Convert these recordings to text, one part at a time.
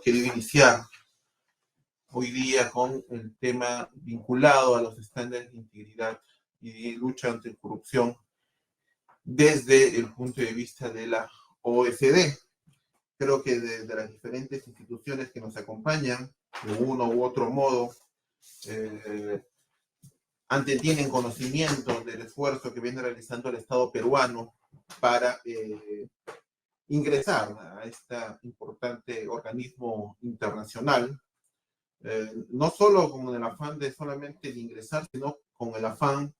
querido iniciar hoy día con el tema vinculado a los estándares de integridad y de lucha anticorrupción desde el punto de vista de la OECD. Creo que desde las diferentes instituciones que nos acompañan, de uno u otro modo, tienen conocimiento del esfuerzo que viene realizando el Estado peruano para ingresar a este importante organismo internacional, no solo con el afán de solamente de ingresar, sino con el afán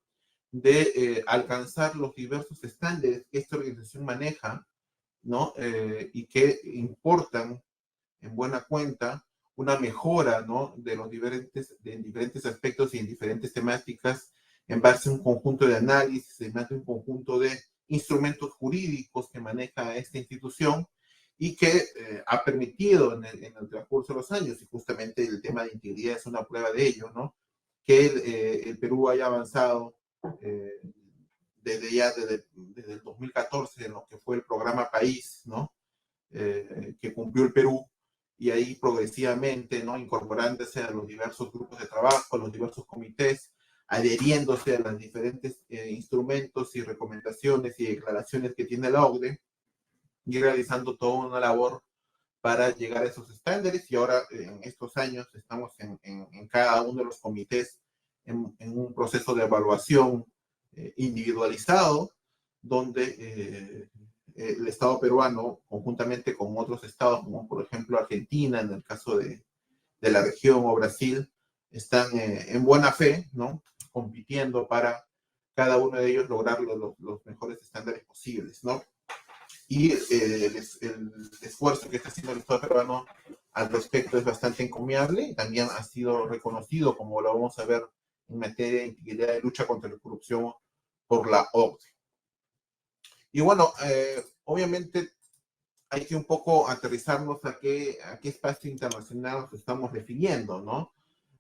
de alcanzar los diversos estándares que esta organización maneja, ¿no? Y que importan en buena cuenta una mejora, ¿no? De los diferentes aspectos y en diferentes temáticas en base a un conjunto de análisis, en base a un conjunto de instrumentos jurídicos que maneja esta institución y que ha permitido en el transcurso de los años, y justamente el tema de integridad es una prueba de ello, ¿no? Que el Perú haya avanzado desde el 2014 en lo que fue el programa País, ¿no? Que cumplió el Perú, y ahí progresivamente, ¿no? Incorporándose a los diversos grupos de trabajo, a los diversos comités, adheriéndose a los diferentes instrumentos y recomendaciones y declaraciones que tiene la OCDE, y realizando toda una labor para llegar a esos estándares. Y ahora, en estos años, estamos en cada uno de los comités en un proceso de evaluación individualizado, donde el Estado peruano, conjuntamente con otros estados, como por ejemplo Argentina, en el caso de la región, o Brasil, están en buena fe, ¿no? Compitiendo para cada uno de ellos lograr los mejores estándares posibles, ¿no? Y el esfuerzo que está haciendo el Estado peruano al respecto es bastante encomiable, y también ha sido reconocido, como lo vamos a ver, en materia de integridad de lucha contra la corrupción por la OCDE. Y bueno, obviamente hay que un poco aterrizarnos a qué espacio internacional nos estamos refiriendo, ¿no?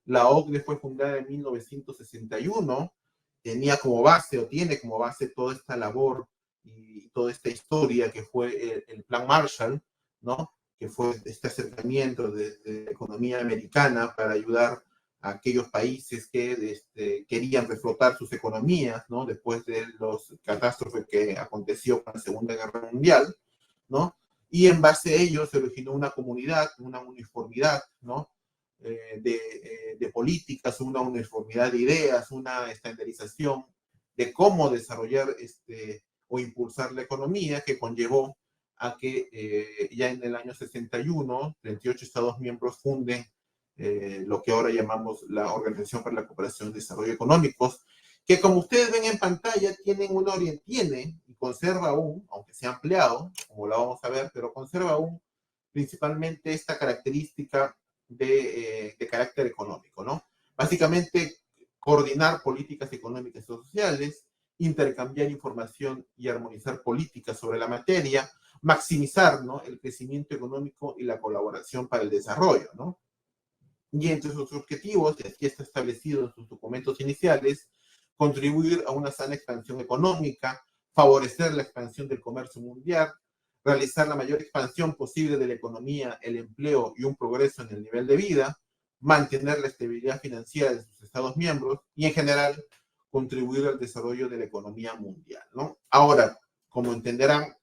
La OCDE fue fundada en 1961, tenía como base, o tiene como base, toda esta labor y toda esta historia que fue el Plan Marshall, ¿no? Que fue este acercamiento de la economía americana para ayudar a aquellos países que querían reflotar sus economías, ¿no? Después de los catástrofes que aconteció con la Segunda Guerra Mundial, ¿no? Y en base a ello se originó una comunidad, una uniformidad, ¿no? De políticas, una uniformidad de ideas, una estandarización de cómo desarrollar o impulsar la economía, que conllevó a que ya en el año 61, 38 Estados miembros funden lo que ahora llamamos la Organización para la Cooperación y Desarrollo Económicos, que como ustedes ven en pantalla tiene y conserva aún, aunque se ha ampliado, como la vamos a ver, pero conserva aún principalmente esta característica de carácter económico, ¿no? Básicamente, coordinar políticas económicas y sociales, intercambiar información y armonizar políticas sobre la materia, maximizar, ¿no? El crecimiento económico y la colaboración para el desarrollo, ¿no? Y entre sus objetivos, y aquí está establecido en sus documentos iniciales, contribuir a una sana expansión económica, favorecer la expansión del comercio mundial, realizar la mayor expansión posible de la economía, el empleo y un progreso en el nivel de vida, mantener la estabilidad financiera de sus Estados miembros y, en general, contribuir al desarrollo de la economía mundial, ¿no? Ahora, como entenderán,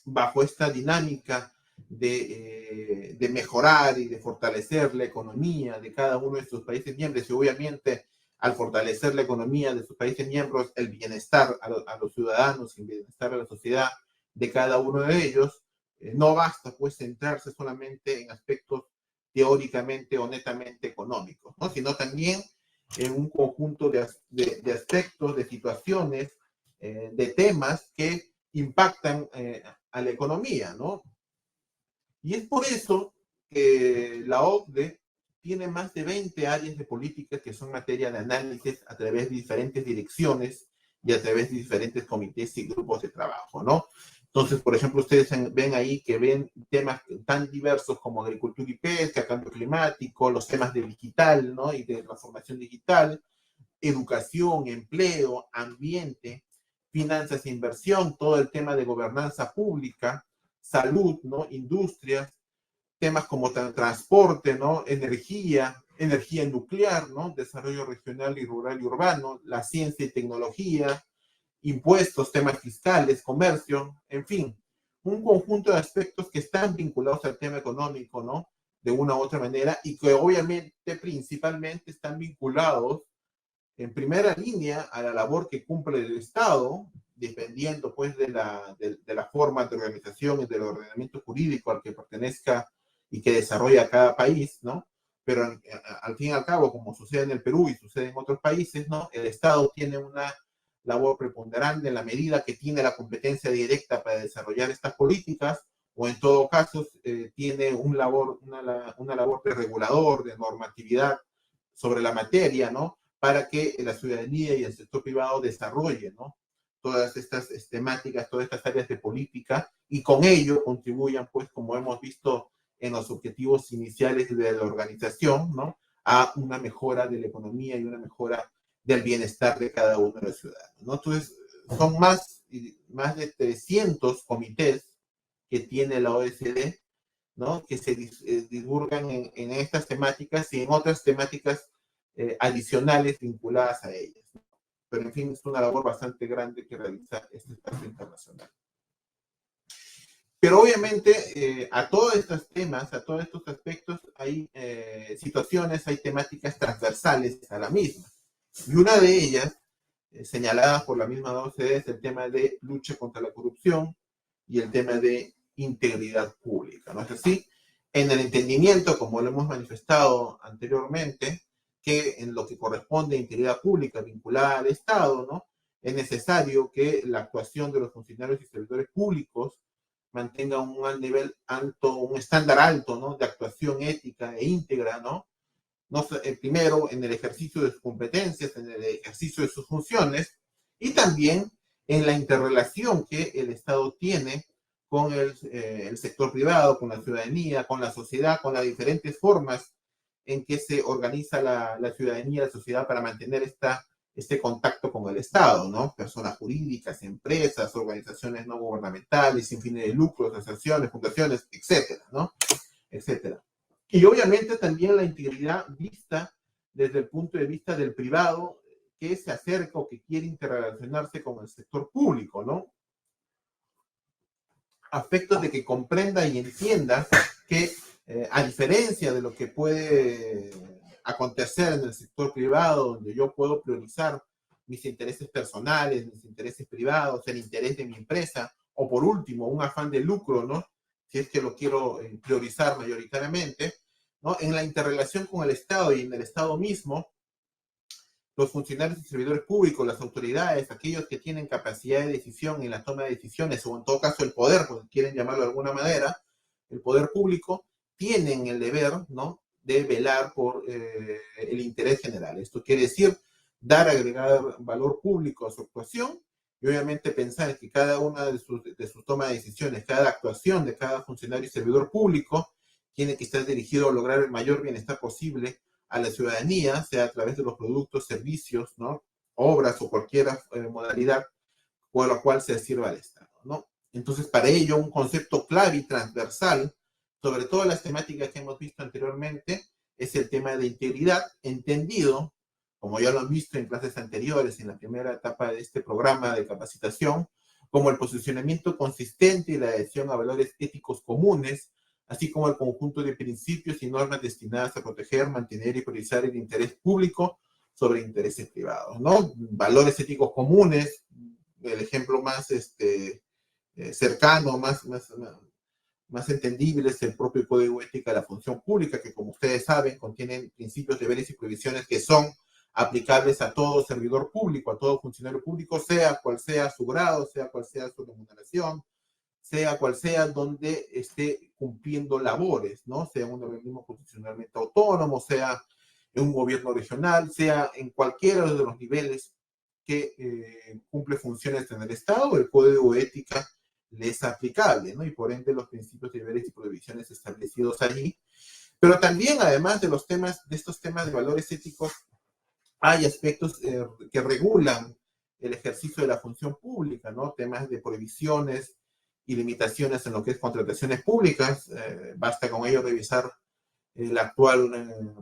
bajo esta dinámica de mejorar y de fortalecer la economía de cada uno de sus países miembros, y obviamente al fortalecer la economía de sus países miembros, el bienestar a los ciudadanos y el bienestar a la sociedad de cada uno de ellos, no basta pues centrarse solamente en aspectos teóricamente o netamente económicos, ¿no? Sino también en un conjunto de aspectos, de situaciones, de temas que impactan a la economía, ¿no? Y es por eso que la OCDE tiene más de 20 áreas de políticas que son materia de análisis a través de diferentes direcciones y a través de diferentes comités y grupos de trabajo, ¿no? Entonces, por ejemplo, ustedes ven ahí que ven temas tan diversos como agricultura y pesca, cambio climático, los temas de digital, ¿no? Y de transformación digital, educación, empleo, ambiente, finanzas e inversión, todo el tema de gobernanza pública, salud, ¿no? Industrias, temas como transporte, ¿no? Energía nuclear, ¿no? Desarrollo regional y rural y urbano, la ciencia y tecnología, impuestos, temas fiscales, comercio, en fin, un conjunto de aspectos que están vinculados al tema económico, ¿no? De una u otra manera, y que obviamente principalmente están vinculados en primera línea a la labor que cumple el Estado, dependiendo pues de la forma de organización y del ordenamiento jurídico al que pertenezca y que desarrolla cada país, ¿no? Pero al fin y al cabo, como sucede en el Perú y sucede en otros países, ¿no? El Estado tiene una labor preponderante en la medida que tiene la competencia directa para desarrollar estas políticas, o en todo caso tiene una labor de regulador, de normatividad sobre la materia, ¿no? Para que la ciudadanía y el sector privado desarrollen, ¿no? Todas estas temáticas, todas estas áreas de política, y con ello contribuyan, pues, como hemos visto en los objetivos iniciales de la organización, ¿no? A una mejora de la economía y una mejora del bienestar de cada uno de los ciudadanos, ¿no? Entonces, son más de 300 comités que tiene la OECD, ¿no? Que se divulgan en estas temáticas y en otras temáticas adicionales vinculadas a ellas, ¿no? Pero en fin, es una labor bastante grande que realiza este espacio internacional. Pero obviamente a todos estos temas, a todos estos aspectos, hay situaciones, hay temáticas transversales a la misma. Y una de ellas, señalada por la misma OCDE, es el tema de lucha contra la corrupción y el tema de integridad pública, ¿no es así? En el entendimiento, como lo hemos manifestado anteriormente, que en lo que corresponde a integridad pública vinculada al Estado, ¿no? Es necesario que la actuación de los funcionarios y servidores públicos mantenga un nivel alto, un estándar alto, ¿no? De actuación ética e íntegra, ¿no? No, primero en el ejercicio de sus competencias, en el ejercicio de sus funciones, y también en la interrelación que el Estado tiene con el sector privado, con la ciudadanía, con la sociedad, con las diferentes formas en que se organiza la ciudadanía, la sociedad para mantener este contacto con el Estado, ¿no? Personas jurídicas, empresas, organizaciones no gubernamentales, sin fines de lucro, asociaciones, fundaciones, etcétera, ¿no? Etcétera. Y obviamente también la integridad vista desde el punto de vista del privado que se acerca o que quiere interrelacionarse con el sector público, ¿no? Aspectos de que comprenda y entienda que a diferencia de lo que puede acontecer en el sector privado, donde yo puedo priorizar mis intereses personales, mis intereses privados, el interés de mi empresa, o por último, un afán de lucro, ¿no? Si es que lo quiero priorizar mayoritariamente, ¿no? En la interrelación con el Estado y en el Estado mismo, los funcionarios y servidores públicos, las autoridades, aquellos que tienen capacidad de decisión en la toma de decisiones, o en todo caso el poder, porque quieren llamarlo de alguna manera, el poder público, tienen el deber, ¿no? De velar por el interés general. Esto quiere decir dar agregado valor público a su actuación y obviamente pensar que cada una de sus tomas de decisiones, cada actuación de cada funcionario y servidor público tiene que estar dirigido a lograr el mayor bienestar posible a la ciudadanía, sea a través de los productos, servicios, ¿no? Obras o cualquier modalidad por la cual se sirva al Estado, ¿no? Entonces, para ello, un concepto clave y transversal sobre todas las temáticas que hemos visto anteriormente es el tema de integridad, entendido, como ya lo han visto en clases anteriores, en la primera etapa de este programa de capacitación, como el posicionamiento consistente y la adhesión a valores éticos comunes, así como el conjunto de principios y normas destinadas a proteger, mantener y priorizar el interés público sobre intereses privados, ¿no? Valores éticos comunes, el ejemplo más cercano, más entendible es el propio Código Ética de la Función Pública, que como ustedes saben, contienen principios, deberes y prohibiciones que son aplicables a todo servidor público, a todo funcionario público, sea cual sea su grado, sea cual sea su remuneración, sea cual sea donde esté cumpliendo labores, ¿no? Sea un organismo constitucionalmente autónomo, sea en un gobierno regional, sea en cualquiera de los niveles que cumple funciones en el Estado, el Código de Ética le es aplicable, ¿no? Y por ende los principios, deberes y prohibiciones establecidos allí. Pero también, además de estos temas de valores éticos, hay aspectos que regulan el ejercicio de la función pública, ¿no? Temas de prohibiciones y limitaciones en lo que es contrataciones públicas. Basta con ello revisar la actual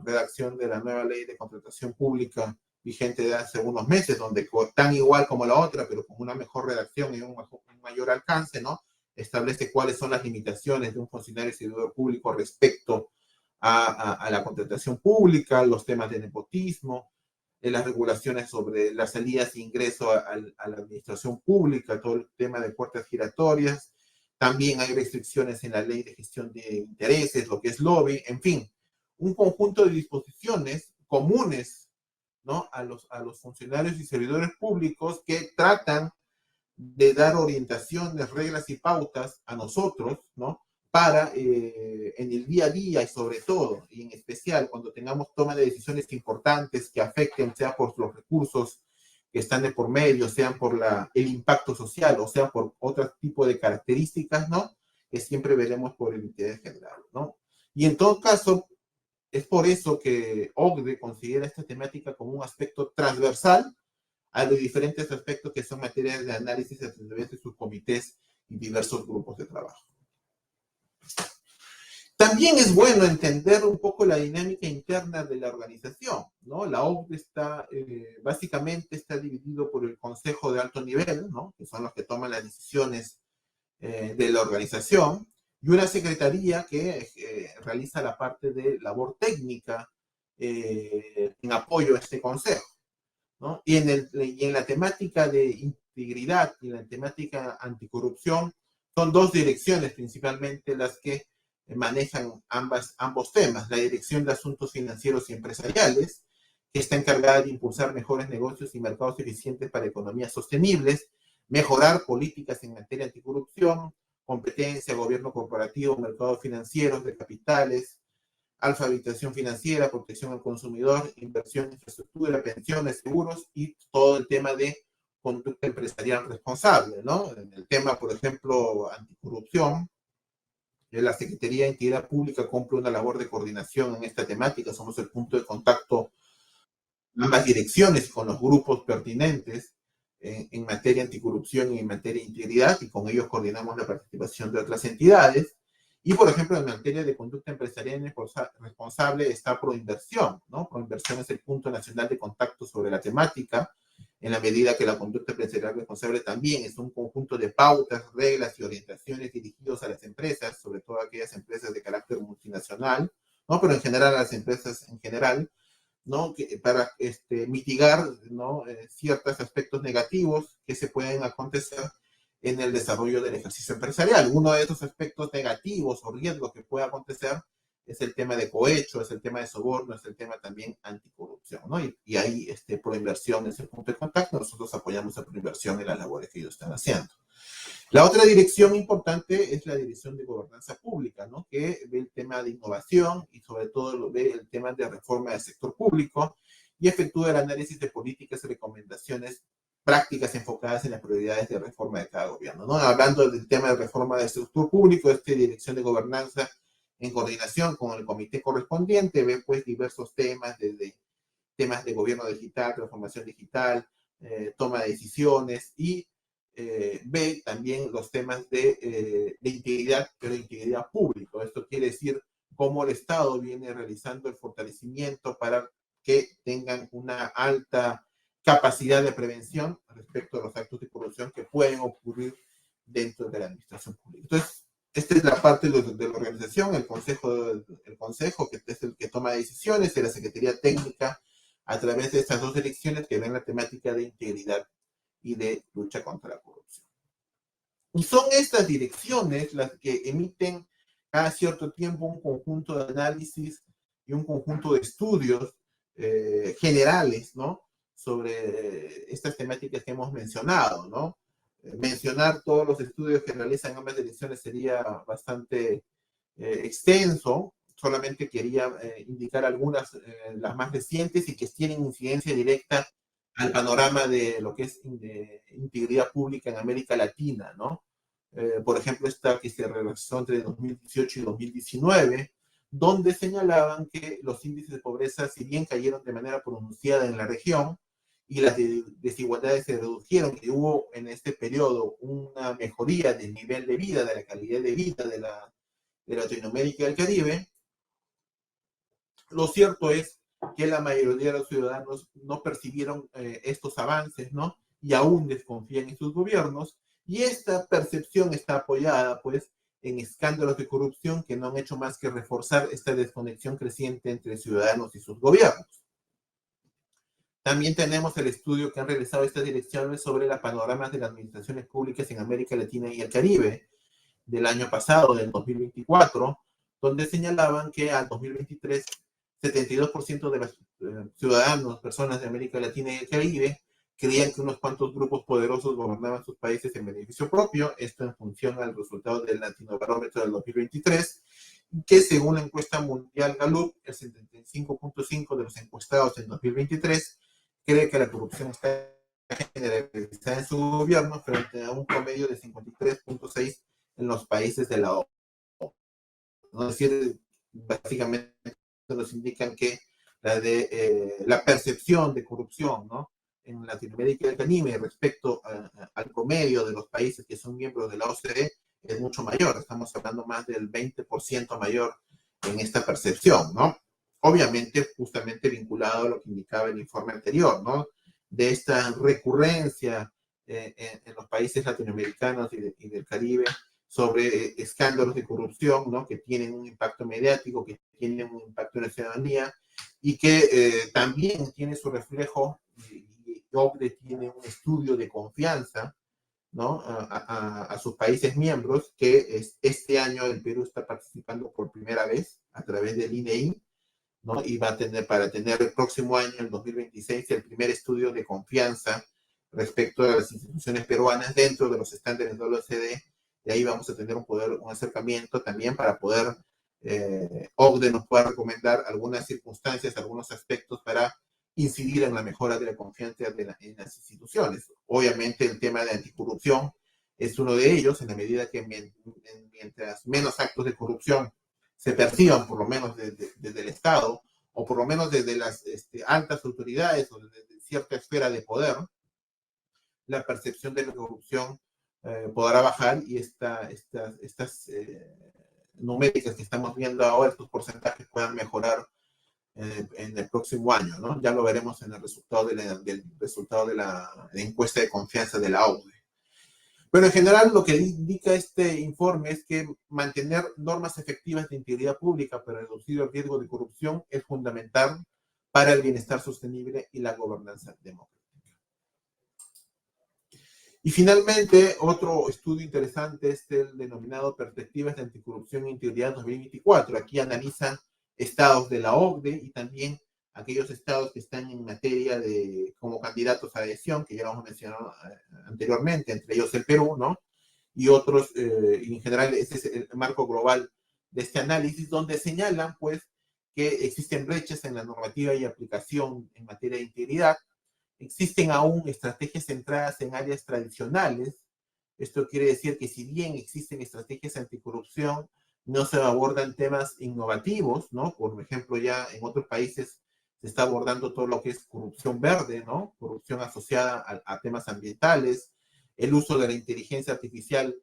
redacción de la nueva ley de contratación pública vigente de hace unos meses, donde tan igual como la otra, pero con una mejor redacción y un mayor alcance, ¿no? Establece cuáles son las limitaciones de un funcionario y servidor público respecto a la contratación pública, los temas de nepotismo, las regulaciones sobre las salidas e ingreso a la administración pública, todo el tema de puertas giratorias. También hay restricciones en la ley de gestión de intereses, lo que es lobby, en fin, un conjunto de disposiciones comunes, ¿no? a los funcionarios y servidores públicos que tratan de dar orientaciones, reglas y pautas a nosotros, ¿no? Para en el día a día y sobre todo, y en especial cuando tengamos toma de decisiones importantes que afecten, sea por los recursos que están de por medio, sean por el impacto social o sea por otro tipo de características, ¿no? Que siempre veremos por el interés general, ¿no? Y en todo caso, es por eso que OCDE considera esta temática como un aspecto transversal a los diferentes aspectos que son materias de análisis a través de sus comités y diversos grupos de trabajo. También es bueno entender un poco la dinámica interna de la organización, ¿no? La OCDE básicamente está dividido por el Consejo de Alto Nivel, ¿no? Que son los que toman las decisiones de la organización, y una secretaría que realiza la parte de labor técnica en apoyo a este consejo, ¿no? Y en la temática de integridad y en la temática anticorrupción, son dos direcciones principalmente las que manejan ambos temas. La Dirección de Asuntos Financieros y Empresariales, que está encargada de impulsar mejores negocios y mercados eficientes para economías sostenibles, mejorar políticas en materia anticorrupción, competencia, gobierno corporativo, mercados financieros, de capitales, alfabetización financiera, protección al consumidor, inversión en infraestructura, pensiones, seguros y todo el tema de conducta empresarial responsable, ¿no? En el tema, por ejemplo, anticorrupción, la Secretaría de Integridad Pública cumple una labor de coordinación en esta temática, somos el punto de contacto ambas direcciones con los grupos pertinentes en materia anticorrupción y en materia de integridad, y con ellos coordinamos la participación de otras entidades. Y, por ejemplo, en materia de conducta empresarial responsable está Proinversión, ¿no? Proinversión es el punto nacional de contacto sobre la temática, en la medida que la conducta empresarial responsable también es un conjunto de pautas, reglas y orientaciones dirigidos a las empresas, sobre todo a aquellas empresas de carácter multinacional, ¿no? Pero en general a las empresas en general, ¿no? Para mitigar, ¿no? Ciertos aspectos negativos que se pueden acontecer en el desarrollo del ejercicio empresarial. Uno de esos aspectos negativos o riesgos que puede acontecer es el tema de cohecho, es el tema de soborno, es el tema también anticorrupción, ¿no? Y ahí Proinversión es el punto de contacto, nosotros apoyamos a Proinversión en las labores que ellos están haciendo. La otra dirección importante es la Dirección de Gobernanza Pública, ¿no? Que ve el tema de innovación y sobre todo ve el tema de reforma del sector público y efectúa el análisis de políticas y recomendaciones prácticas enfocadas en las prioridades de reforma de cada gobierno, ¿no? Hablando del tema de reforma del sector público, esta Dirección de Gobernanza, en coordinación con el comité correspondiente, ve pues diversos temas, desde temas de gobierno digital, transformación digital, toma de decisiones y ve también los temas de integridad, pero integridad pública. Esto quiere decir cómo el Estado viene realizando el fortalecimiento para que tengan una alta capacidad de prevención respecto a los actos de corrupción que pueden ocurrir dentro de la administración pública. Entonces, esta es la parte de la organización, el consejo que es el que toma decisiones, de la Secretaría Técnica, a través de estas dos direcciones que ven la temática de integridad y de lucha contra la corrupción. Y son estas direcciones las que emiten cada cierto tiempo un conjunto de análisis y un conjunto de estudios generales, ¿no? Sobre estas temáticas que hemos mencionado, ¿no? Mencionar todos los estudios que realizan ambas direcciones sería bastante extenso. Solamente quería indicar algunas, las más recientes y que tienen incidencia directa al panorama de lo que es integridad pública en América Latina, ¿no? Por ejemplo, esta que se realizó entre 2018 y 2019, donde señalaban que los índices de pobreza, si bien cayeron de manera pronunciada en la región, y las desigualdades se redujeron y hubo en este periodo una mejoría del nivel de vida, de la calidad de vida de Latinoamérica y el Caribe, lo cierto es que la mayoría de los ciudadanos no percibieron estos avances, ¿no? Y aún desconfían en sus gobiernos, y esta percepción está apoyada, pues, en escándalos de corrupción que no han hecho más que reforzar esta desconexión creciente entre ciudadanos y sus gobiernos. También tenemos el estudio que han realizado estas direcciones sobre los panoramas de las administraciones públicas en América Latina y el Caribe del año pasado, del 2024, donde señalaban que al 2023 72% de los ciudadanos, personas de América Latina y el Caribe, creían que unos cuantos grupos poderosos gobernaban sus países en beneficio propio, esto en función al resultado del Latinobarómetro del 2023, que según la encuesta mundial Gallup, el 75.5% de los encuestados en 2023 cree que la corrupción está generalizada en su gobierno frente a un promedio de 53.6% en los países de la ONU. Es decir, básicamente nos indican que la percepción de corrupción, ¿no?, en Latinoamérica y el Caribe respecto al promedio de los países que son miembros de la OCDE es mucho mayor. Estamos hablando más del 20% mayor en esta percepción, ¿no? Obviamente, justamente vinculado a lo que indicaba el informe anterior, ¿no?, de esta recurrencia en los países latinoamericanos y del Caribe sobre escándalos de corrupción, ¿no?, que tienen un impacto mediático, que tienen un impacto en la ciudadanía y que también tiene su reflejo, y OCDE tiene un estudio de confianza, ¿no?, a sus países miembros, que este año el Perú está participando por primera vez a través del INEI, ¿no?, y va a tener, para tener el próximo año, el 2026, el primer estudio de confianza respecto a las instituciones peruanas dentro de los estándares de la OCDE. Y ahí vamos a tener un acercamiento también para poder, OCDE nos pueda recomendar algunas circunstancias, algunos aspectos para incidir en la mejora de la confianza en las instituciones. Obviamente el tema de anticorrupción es uno de ellos, en la medida que mientras menos actos de corrupción se perciban, por lo menos desde el Estado, o por lo menos desde las altas autoridades o desde cierta esfera de poder, la percepción de la corrupción podrá bajar y estas numéricas que estamos viendo ahora, estos porcentajes puedan mejorar en el próximo año, ¿no? Ya lo veremos en el resultado del resultado de la encuesta de confianza de la OCDE. Pero en general lo que indica este informe es que mantener normas efectivas de integridad pública para reducir el riesgo de corrupción es fundamental para el bienestar sostenible y la gobernanza democrática. Y finalmente, otro estudio interesante es el denominado Perspectivas de Anticorrupción e Integridad 2024. Aquí analizan estados de la OCDE y también aquellos estados que están en materia de como candidatos a adhesión, que ya hemos mencionado anteriormente, entre ellos el Perú, ¿no? Y otros, y en general, este es el marco global de este análisis, donde señalan, pues, que existen brechas en la normativa y aplicación en materia de integridad. Existen aún estrategias centradas en áreas tradicionales. Esto quiere decir que si bien existen estrategias anticorrupción, no se abordan temas innovativos, ¿no? Por ejemplo, ya en otros países se está abordando todo lo que es corrupción verde, ¿no? Corrupción asociada a temas ambientales, el uso de la inteligencia artificial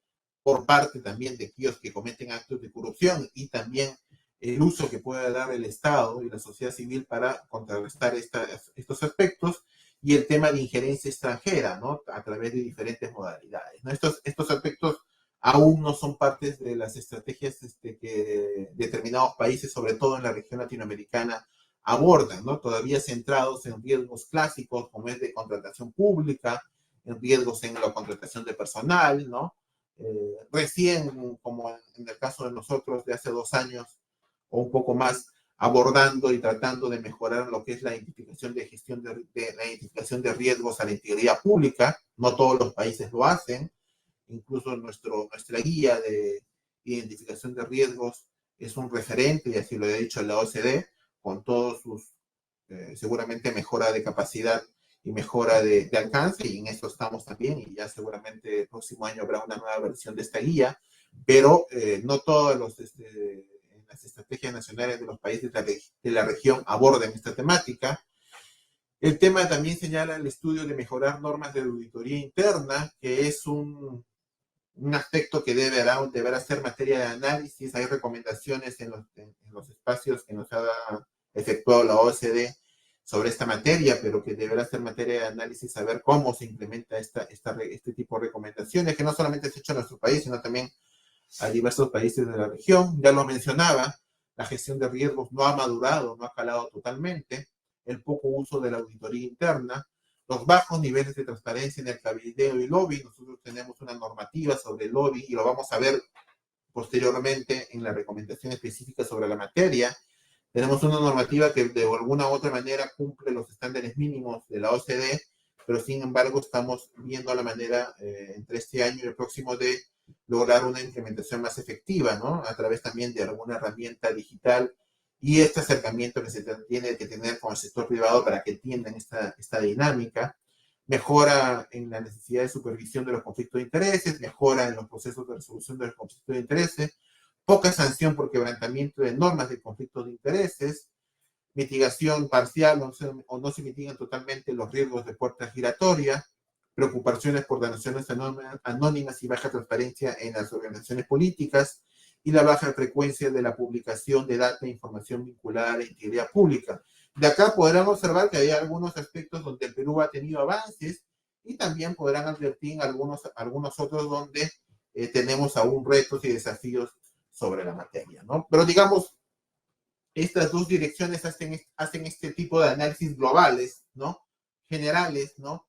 por parte también de aquellos que cometen actos de corrupción y también el uso que puede dar el Estado y la sociedad civil para contrarrestar estos aspectos, y el tema de injerencia extranjera, ¿no?, a través de diferentes modalidades, ¿no? Estos aspectos aún no son partes de las estrategias que determinados países, sobre todo en la región latinoamericana, abordan, ¿no? Todavía centrados en riesgos clásicos, como es de contratación pública, en riesgos en la contratación de personal, ¿no? Recién, como en el caso de nosotros de hace 2 años o un poco más, abordando y tratando de mejorar lo que es la identificación de gestión la identificación de riesgos a la integridad pública. No todos los países lo hacen, incluso nuestra guía de identificación de riesgos es un referente, y así lo he dicho en la OCDE, con todos sus, seguramente, mejora de capacidad y mejora de alcance, y en eso estamos también, y ya seguramente el próximo año habrá una nueva versión de esta guía, pero no todos las estrategias nacionales de los países de la región aborden esta temática. El tema también señala el estudio de mejorar normas de auditoría interna, que es un aspecto que deberá ser materia de análisis. Hay recomendaciones en los espacios que nos ha efectuado la OCDE sobre esta materia, pero que deberá ser materia de análisis, saber cómo se implementa este tipo de recomendaciones, que no solamente se ha hecho en nuestro país, sino también a diversos países de la región. Ya lo mencionaba, la gestión de riesgos no ha madurado, no ha calado totalmente, el poco uso de la auditoría interna, los bajos niveles de transparencia en el cabildeo y lobby. Nosotros tenemos una normativa sobre el lobby y lo vamos a ver posteriormente en la recomendación específica sobre la materia. Tenemos una normativa que de alguna u otra manera cumple los estándares mínimos de la OCDE, pero sin embargo estamos viendo la manera entre este año y el próximo de lograr una implementación más efectiva, ¿no? A través también de alguna herramienta digital y este acercamiento que se tiene que tener con el sector privado para que entiendan esta dinámica. Mejora en la necesidad de supervisión de los conflictos de intereses, mejora en los procesos de resolución de los conflictos de intereses, poca sanción por quebrantamiento de normas de conflictos de intereses, mitigación parcial o no se mitigan totalmente los riesgos de puerta giratoria, preocupaciones por donaciones anónimas y baja transparencia en las organizaciones políticas y la baja frecuencia de la publicación de data e información vinculada a la integridad pública. De acá podrán observar que hay algunos aspectos donde el Perú ha tenido avances y también podrán advertir en algunos otros donde tenemos aún retos y desafíos sobre la materia, ¿no? Pero digamos, estas dos direcciones hacen este tipo de análisis globales, ¿no? Generales, ¿no?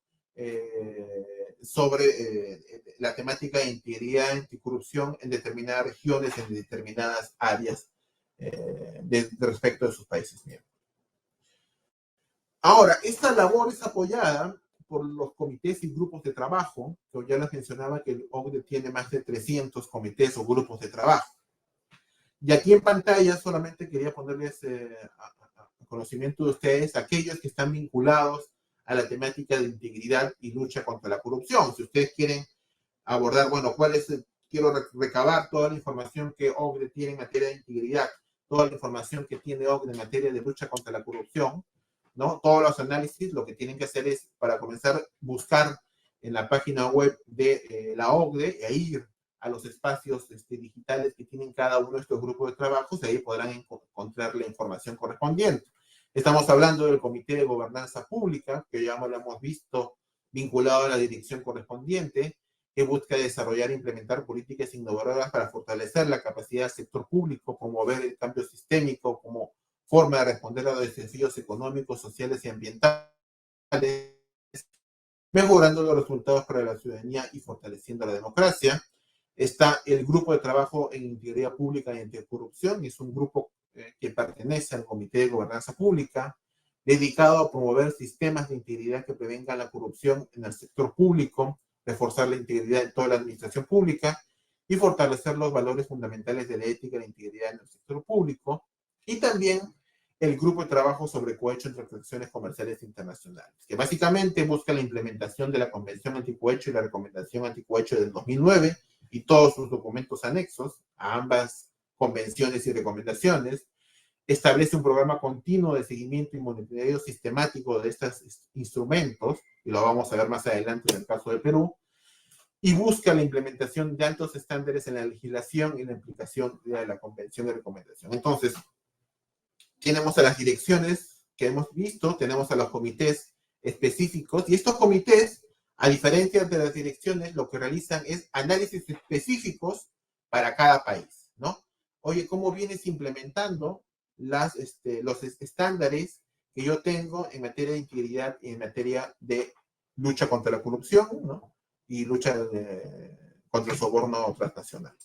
Sobre la temática de integridad, anticorrupción en determinadas regiones, en determinadas áreas respecto de sus países miembros. Ahora, esta labor es apoyada por los comités y grupos de trabajo, que ya les mencionaba que el OCDE tiene más de 300 comités o grupos de trabajo. Y aquí en pantalla solamente quería ponerles a conocimiento de ustedes aquellos que están vinculados a la temática de integridad y lucha contra la corrupción. Si ustedes quieren abordar, bueno, quiero recabar toda la información que OCDE tiene en materia de integridad, toda la información que tiene OCDE en materia de lucha contra la corrupción, ¿no? Todos los análisis, lo que tienen que hacer es, para comenzar, buscar en la página web de la OCDE e ir a los espacios digitales que tienen cada uno de estos grupos de trabajo, y ahí podrán encontrar la información correspondiente. Estamos hablando del Comité de Gobernanza Pública, que ya lo hemos visto vinculado a la dirección correspondiente, que busca desarrollar e implementar políticas innovadoras para fortalecer la capacidad del sector público, promover el cambio sistémico como forma de responder a los desafíos económicos, sociales y ambientales, mejorando los resultados para la ciudadanía y fortaleciendo la democracia. Está el Grupo de Trabajo en Integridad Pública y Anticorrupción, y es un grupo que pertenece al Comité de Gobernanza Pública, dedicado a promover sistemas de integridad que prevengan la corrupción en el sector público, reforzar la integridad en toda la administración pública y fortalecer los valores fundamentales de la ética y la integridad en el sector público. Y también el Grupo de Trabajo sobre Cohecho en Transacciones Comerciales Internacionales, que básicamente busca la implementación de la Convención Anticohecho y la Recomendación Anticohecho del 2009 y todos sus documentos anexos a ambas convenciones y recomendaciones. Establece un programa continuo de seguimiento y monitoreo sistemático de estos instrumentos, y lo vamos a ver más adelante en el caso de Perú, y busca la implementación de altos estándares en la legislación y la aplicación de la Convención de Recomendación. Entonces, tenemos a las direcciones que hemos visto, tenemos a los comités específicos, y estos comités, a diferencia de las direcciones, lo que realizan es análisis específicos para cada país, ¿no? Oye, ¿cómo vienes implementando los estándares que yo tengo en materia de integridad y en materia de lucha contra la corrupción, ¿no? Y lucha contra el soborno transnacional?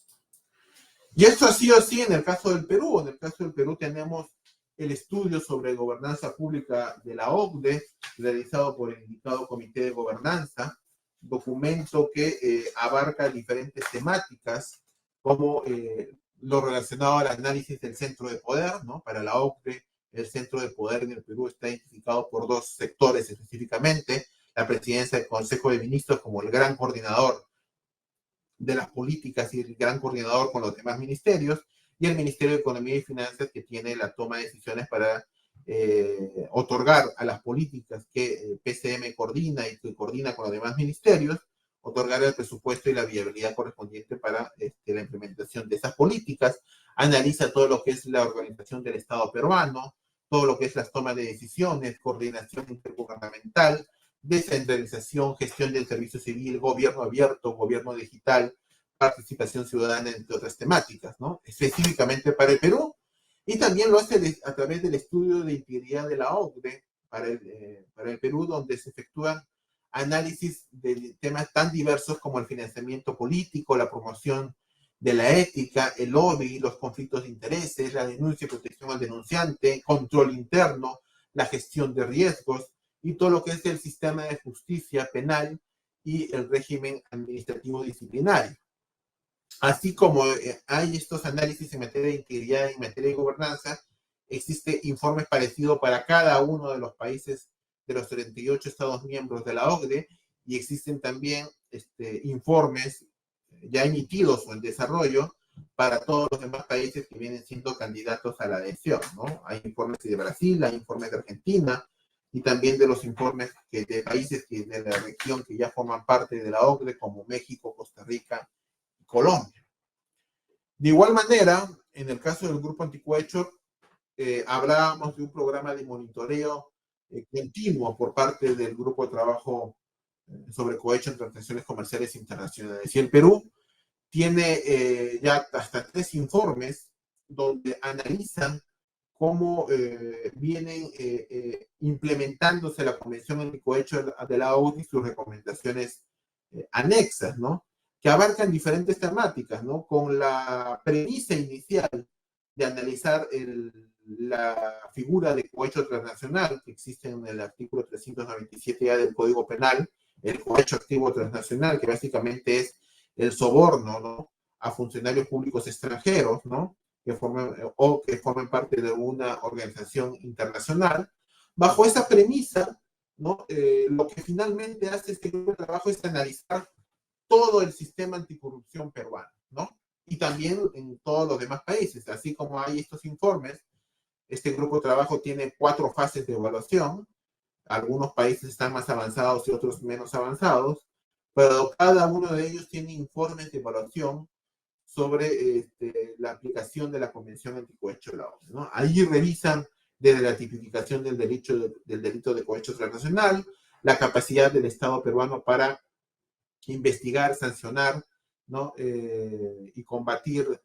Y esto ha sido así en el caso del Perú. En el caso del Perú tenemos el estudio sobre gobernanza pública de la OCDE, realizado por el indicado Comité de Gobernanza, documento que abarca diferentes temáticas, como lo relacionado al análisis del centro de poder, ¿no? Para la OCDE, el centro de poder en el Perú está identificado por dos sectores específicamente: la presidencia del Consejo de Ministros como el gran coordinador de las políticas y el gran coordinador con los demás ministerios, y el Ministerio de Economía y Finanzas, que tiene la toma de decisiones para otorgar a las políticas que PCM coordina y que coordina con los demás ministerios, otorgar el presupuesto y la viabilidad correspondiente para la implementación de esas políticas, analiza todo lo que es la organización del Estado peruano, todo lo que es las tomas de decisiones, coordinación intergubernamental, descentralización, gestión del servicio civil, gobierno abierto, gobierno digital, participación ciudadana, entre otras temáticas, ¿no? Específicamente para el Perú, y también lo hace a través del estudio de integridad de la OCDE para el Perú, donde se efectúan análisis de temas tan diversos como el financiamiento político, la promoción de la ética, el lobby, los conflictos de intereses, la denuncia y protección al denunciante, control interno, la gestión de riesgos y todo lo que es el sistema de justicia penal y el régimen administrativo disciplinario. Así como hay estos análisis en materia de integridad y en materia de gobernanza, existe informes parecidos para cada uno de los países de los 38 Estados miembros de la OCDE, y existen también informes ya emitidos o en desarrollo para todos los demás países que vienen siendo candidatos a la adhesión, ¿no? Hay informes de Brasil, hay informes de Argentina, y también de los informes de países de la región que ya forman parte de la OCDE, como México, Costa Rica y Colombia. De igual manera, en el caso del Grupo Anticohecho, hablábamos de un programa de monitoreo continuo por parte del Grupo de Trabajo sobre Cohecho en Transacciones Comerciales Internacionales. Y el Perú tiene ya hasta 3 informes donde analizan cómo vienen implementándose la Convención Anticohecho de la ONU y sus recomendaciones anexas, ¿no? Que abarcan diferentes temáticas, ¿no? Con la premisa inicial de analizar la figura de cohecho transnacional que existe en el artículo 397A del Código Penal, el cohecho activo transnacional, que básicamente es el soborno, ¿no?, a funcionarios públicos extranjeros, ¿no?, que formen parte de una organización internacional. Bajo esa premisa, ¿no?, lo que finalmente hace este grupo de trabajo es analizar todo el sistema anticorrupción peruano, ¿no? Y también en todos los demás países. Así como hay estos informes, este grupo de trabajo tiene 4 fases de evaluación. Algunos países están más avanzados y otros menos avanzados, pero cada uno de ellos tiene informes de evaluación sobre la aplicación de la Convención Anticohecho de la ONU, ¿no? Ahí revisan desde la tipificación del delito de cohecho transnacional, la capacidad del Estado peruano para investigar, sancionar, ¿no?, y combatir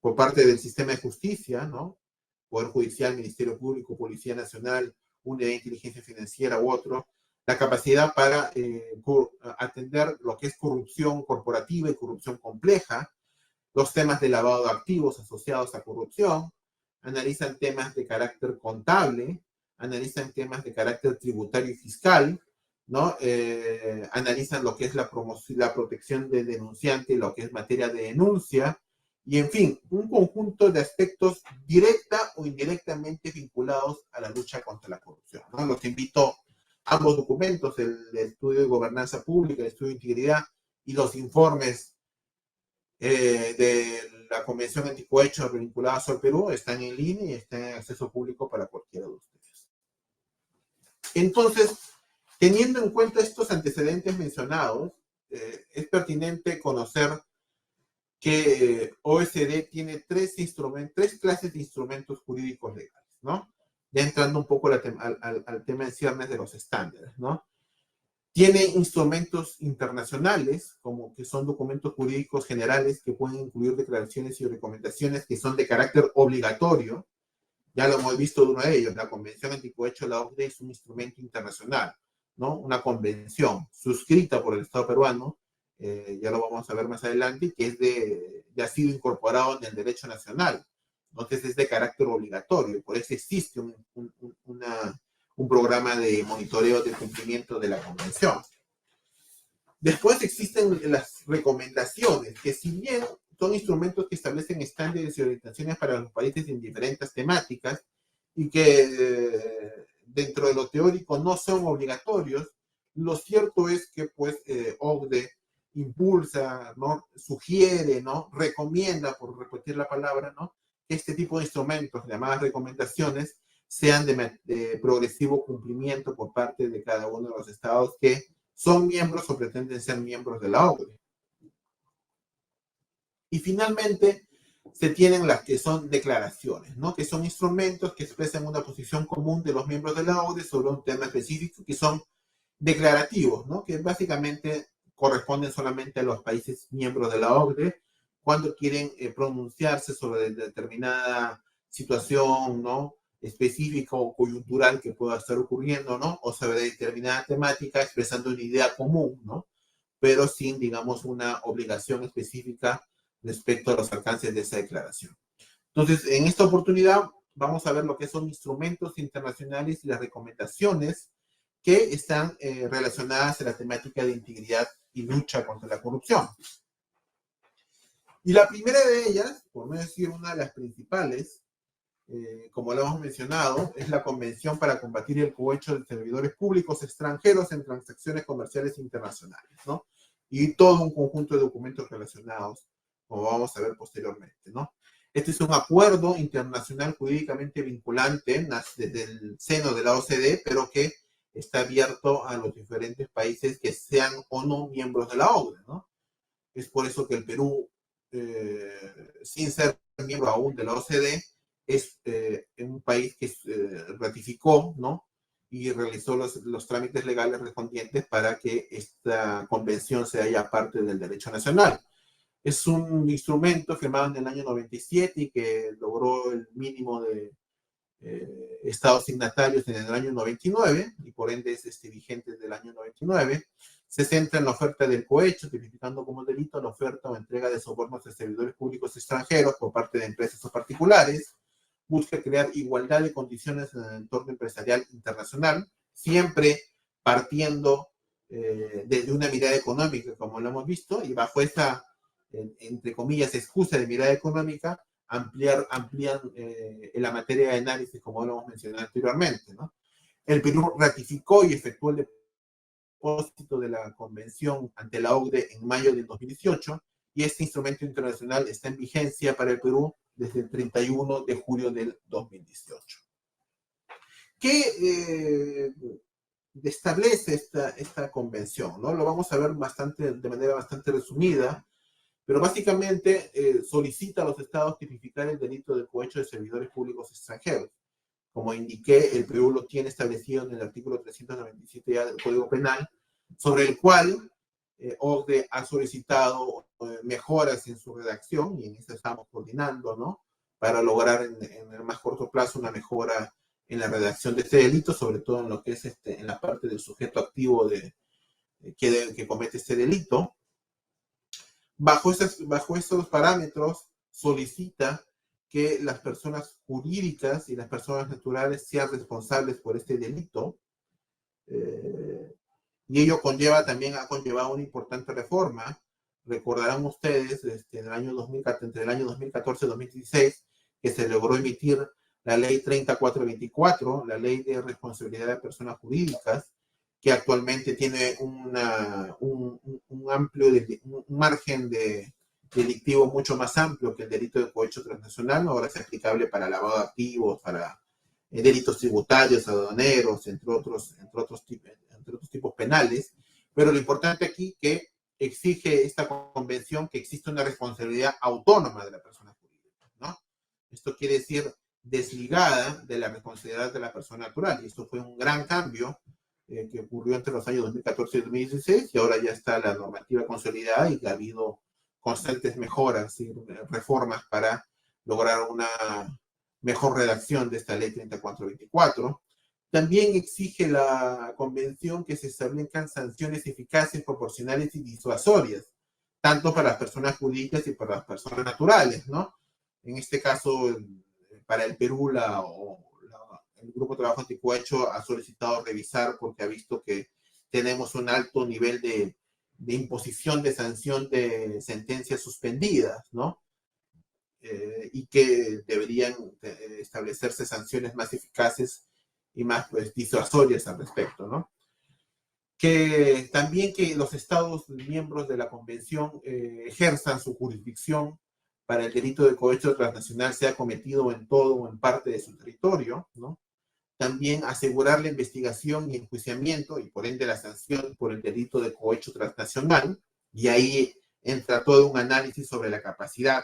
por parte del sistema de justicia, ¿no?, Poder Judicial, Ministerio Público, Policía Nacional, Unidad de Inteligencia Financiera u otro, la capacidad para atender lo que es corrupción corporativa y corrupción compleja, los temas de lavado de activos asociados a corrupción, analizan temas de carácter contable, analizan temas de carácter tributario y fiscal, ¿no? Analizan lo que es la protección del denunciante y lo que es materia de denuncia, y en fin, un conjunto de aspectos directa o indirectamente vinculados a la lucha contra la corrupción, ¿no? Los invito a ambos documentos, el estudio de gobernanza pública, el estudio de integridad y los informes de la Convención Anticohecho vinculadas al Perú, están en línea y están en acceso público para cualquiera de ustedes. Entonces, teniendo en cuenta estos antecedentes mencionados, es pertinente conocer que OECD tiene 3 clases de instrumentos jurídicos legales, ¿no? Ya entrando un poco al tema en ciernes de los estándares, ¿no? Tiene instrumentos internacionales, como que son documentos jurídicos generales que pueden incluir declaraciones y recomendaciones que son de carácter obligatorio. Ya lo hemos visto de uno de ellos, la Convención Anticohecho de la OCDE es un instrumento internacional, ¿no? Una convención suscrita por el Estado peruano, ya lo vamos a ver más adelante, que ya ha sido incorporado en el derecho nacional. Entonces es de carácter obligatorio, por eso existe un programa de monitoreo del cumplimiento de la convención. Después existen las recomendaciones, que si bien son instrumentos que establecen estándares y orientaciones para los países en diferentes temáticas y que dentro de lo teórico no son obligatorios, lo cierto es que pues OCDE impulsa, ¿no?, sugiere, ¿no?, recomienda, por repetir la palabra, ¿no?, que este tipo de instrumentos, llamadas recomendaciones, sean de progresivo cumplimiento por parte de cada uno de los estados que son miembros o pretenden ser miembros de la OCDE. Y finalmente, se tienen las que son declaraciones, ¿no? Que son instrumentos que expresan una posición común de los miembros de la OCDE sobre un tema específico, que son declarativos, ¿no? Que básicamente corresponden solamente a los países miembros de la OCDE cuando quieren pronunciarse sobre determinada situación, ¿no? Específica o coyuntural que pueda estar ocurriendo, ¿no? O sobre determinada temática expresando una idea común, ¿no? Pero sin, digamos, una obligación específica respecto a los alcances de esa declaración. Entonces, en esta oportunidad vamos a ver lo que son instrumentos internacionales y las recomendaciones que están relacionadas a la temática de integridad y lucha contra la corrupción. Y la primera de ellas, por no decir una de las principales, como lo hemos mencionado, es la Convención para combatir el cohecho de servidores públicos extranjeros en transacciones comerciales internacionales, ¿no? Y todo un conjunto de documentos relacionados, como vamos a ver posteriormente, ¿no? Este es un acuerdo internacional jurídicamente vinculante desde el seno de la OCDE, pero que está abierto a los diferentes países que sean o no miembros de la OCDE, ¿no? Es por eso que el Perú, sin ser miembro aún de la OCDE, es un país que ratificó, ¿no? Y realizó los trámites legales correspondientes para que esta convención sea ya parte del derecho nacional. Es un instrumento firmado en el año 97 y que logró el mínimo de estados signatarios en el año 99 y por ende es vigente desde el año 99. Se centra en la oferta del cohecho, tipificando como delito la oferta o entrega de sobornos a servidores públicos extranjeros por parte de empresas o particulares. Busca crear igualdad de condiciones en el entorno empresarial internacional, siempre partiendo de una mirada económica, como lo hemos visto, y bajo esa, entre comillas, excusa de mirada económica, amplian la materia de análisis, como lo hemos mencionado anteriormente, ¿no? El Perú ratificó y efectuó el depósito de la convención ante la OCDE en mayo del 2018 y este instrumento internacional está en vigencia para el Perú desde el 31 de julio del 2018. ¿Qué establece esta convención? ¿No? Lo vamos a ver de manera bastante resumida, pero básicamente solicita a los estados tipificar el delito de cohecho de servidores públicos extranjeros. Como indiqué, el Perú lo tiene establecido en el artículo 397 ya del Código Penal, sobre el cual OCDE ha solicitado mejoras en su redacción, y en eso estamos coordinando, ¿no? Para lograr en el más corto plazo una mejora en la redacción de este delito, sobre todo en lo que es en la parte del sujeto activo que comete este delito. Bajo esos parámetros, solicita que las personas jurídicas y las personas naturales sean responsables por este delito. Y ello ha conllevado una importante reforma. Recordarán ustedes, entre el año 2014 y 2016, que se logró emitir la ley 3424, la ley de responsabilidad de personas jurídicas, que actualmente tiene un margen delictivo mucho más amplio que el delito de cohecho transnacional. Ahora es aplicable para lavado de activos, para delitos tributarios, aduaneros, entre otros tipos penales. Pero lo importante aquí es que exige esta convención que existe una responsabilidad autónoma de la persona jurídica, ¿no? Esto quiere decir desligada de la responsabilidad de la persona natural. Y esto fue un gran cambio que ocurrió entre los años 2014 y 2016, y ahora ya está la normativa consolidada y ha habido constantes mejoras y reformas para lograr una mejor redacción de esta ley 3424. También exige la convención que se establezcan sanciones eficaces, proporcionales y disuasorias, tanto para las personas jurídicas y para las personas naturales, ¿no? En este caso, para el Perú, el Grupo de Trabajo Anticohecho ha solicitado revisar porque ha visto que tenemos un alto nivel de imposición de sanción de sentencias suspendidas, ¿no? Y que deberían establecerse sanciones más eficaces y más disuasorias al respecto, ¿no? Que también que los estados miembros de la convención ejerzan su jurisdicción para el delito de cohecho transnacional sea cometido en todo o en parte de su territorio, ¿no? También asegurar la investigación y enjuiciamiento y por ende la sanción por el delito de cohecho transnacional, y ahí entra todo un análisis sobre la capacidad,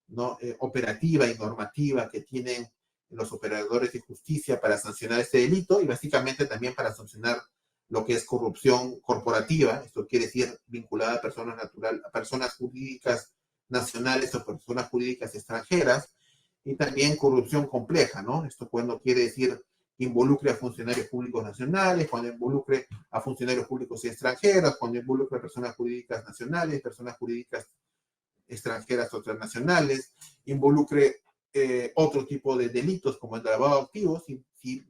¿no? Operativa y normativa que tienen los operadores de justicia para sancionar este delito y básicamente también para sancionar lo que es corrupción corporativa, esto quiere decir vinculada a personas naturales, a personas jurídicas nacionales o personas jurídicas extranjeras, y también corrupción compleja, ¿no? Esto cuando quiere decir que involucre a funcionarios públicos nacionales, cuando involucre a funcionarios públicos extranjeros, cuando involucre a personas jurídicas nacionales, personas jurídicas extranjeras o transnacionales, involucre otro tipo de delitos como el de lavado de activos y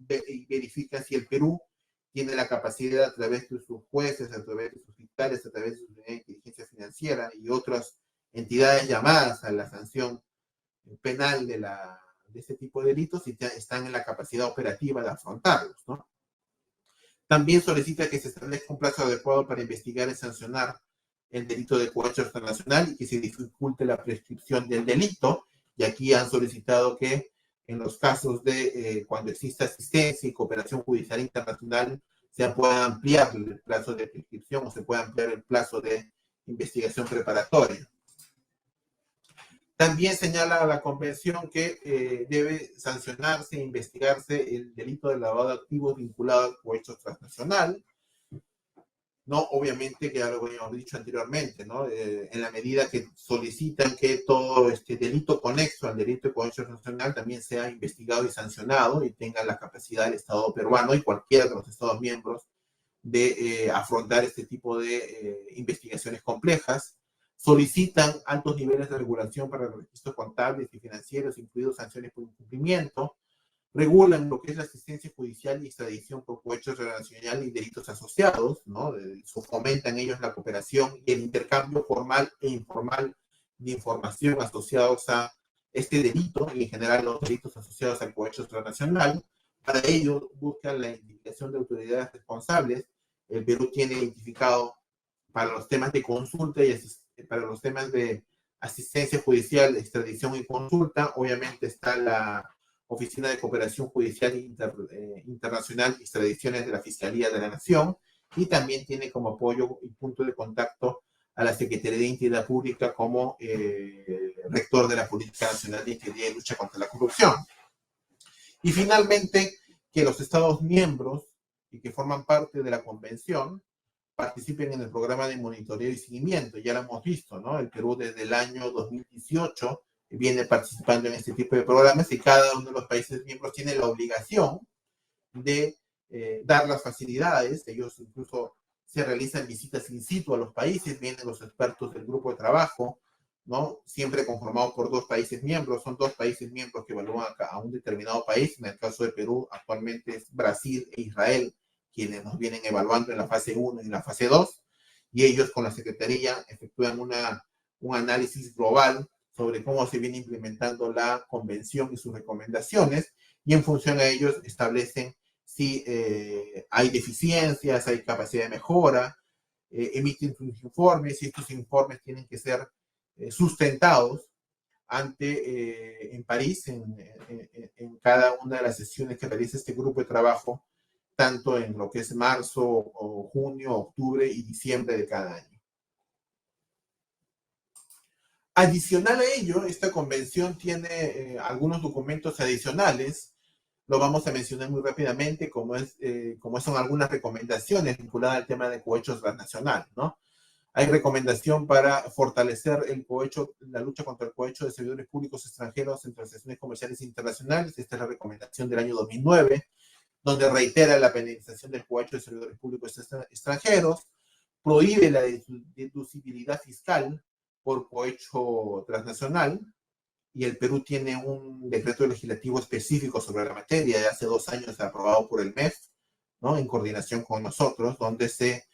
verifica si el Perú tiene la capacidad a través de sus jueces, a través de sus fiscales, a través de su inteligencia financiera y otras entidades llamadas a la sanción penal de este tipo de delitos y están en la capacidad operativa de afrontarlos, ¿no? También solicita que se establezca un plazo adecuado para investigar y sancionar el delito de cohecho internacional y que se dificulte la prescripción del delito. Y aquí han solicitado que en los casos de cuando exista asistencia y cooperación judicial internacional se pueda ampliar el plazo de prescripción o se pueda ampliar el plazo de investigación preparatoria. También señala la Convención que debe sancionarse e investigarse el delito de lavado de activos vinculado al cohecho transnacional, ¿no? Obviamente, que ya lo habíamos dicho anteriormente, ¿no? En la medida que solicitan que todo este delito conexo al delito de cohecho transnacional también sea investigado y sancionado y tenga la capacidad del Estado peruano y cualquiera de los Estados miembros de afrontar este tipo de investigaciones complejas. Solicitan altos niveles de regulación para los registros contables y financieros, incluidos sanciones por incumplimiento. Regulan lo que es la asistencia judicial y extradición por cohecho transnacional y delitos asociados, ¿no? Fomentan ellos la cooperación y el intercambio formal e informal de información asociados a este delito y en general los delitos asociados al cohecho transnacional. Para ello buscan la identificación de autoridades responsables. El Perú tiene identificado para los temas de consulta y para los temas de asistencia judicial, extradición y consulta, obviamente está la Oficina de Cooperación Judicial Internacional y Extradiciones de la Fiscalía de la Nación, y también tiene como apoyo y punto de contacto a la Secretaría de Integridad Pública como rector de la Política Nacional de Integridad y Lucha contra la Corrupción. Y finalmente, que los Estados miembros y que forman parte de la Convención participen en el programa de monitoreo y seguimiento. Ya lo hemos visto, ¿no? El Perú desde el año 2018 viene participando en este tipo de programas y cada uno de los países miembros tiene la obligación de dar las facilidades. Ellos incluso se realizan visitas in situ a los países, vienen los expertos del grupo de trabajo, ¿no? Siempre conformado por 2 países miembros. Son 2 países miembros que evalúan a un determinado país. En el caso de Perú, actualmente es Brasil e Israel, quienes nos vienen evaluando en la fase 1 y en la fase 2, y ellos con la Secretaría efectúan un análisis global sobre cómo se viene implementando la convención y sus recomendaciones, y en función a ellos establecen si hay deficiencias, hay capacidad de mejora, emiten sus informes, y estos informes tienen que ser sustentados en París, en cada una de las sesiones que realiza este grupo de trabajo, tanto en lo que es marzo, o junio, octubre y diciembre de cada año. Adicional a ello, esta convención tiene algunos documentos adicionales. Lo vamos a mencionar muy rápidamente, como son algunas recomendaciones vinculadas al tema de cohecho transnacional, ¿no? Hay recomendación para fortalecer la lucha contra el cohecho de servidores públicos extranjeros en transacciones comerciales internacionales. Esta es la recomendación del año 2009, donde reitera la penalización del cohecho de servidores públicos extranjeros, prohíbe la deducibilidad fiscal por cohecho transnacional, y el Perú tiene un decreto legislativo específico sobre la materia de hace 2 años aprobado por el MEF, ¿no? En coordinación con nosotros, donde se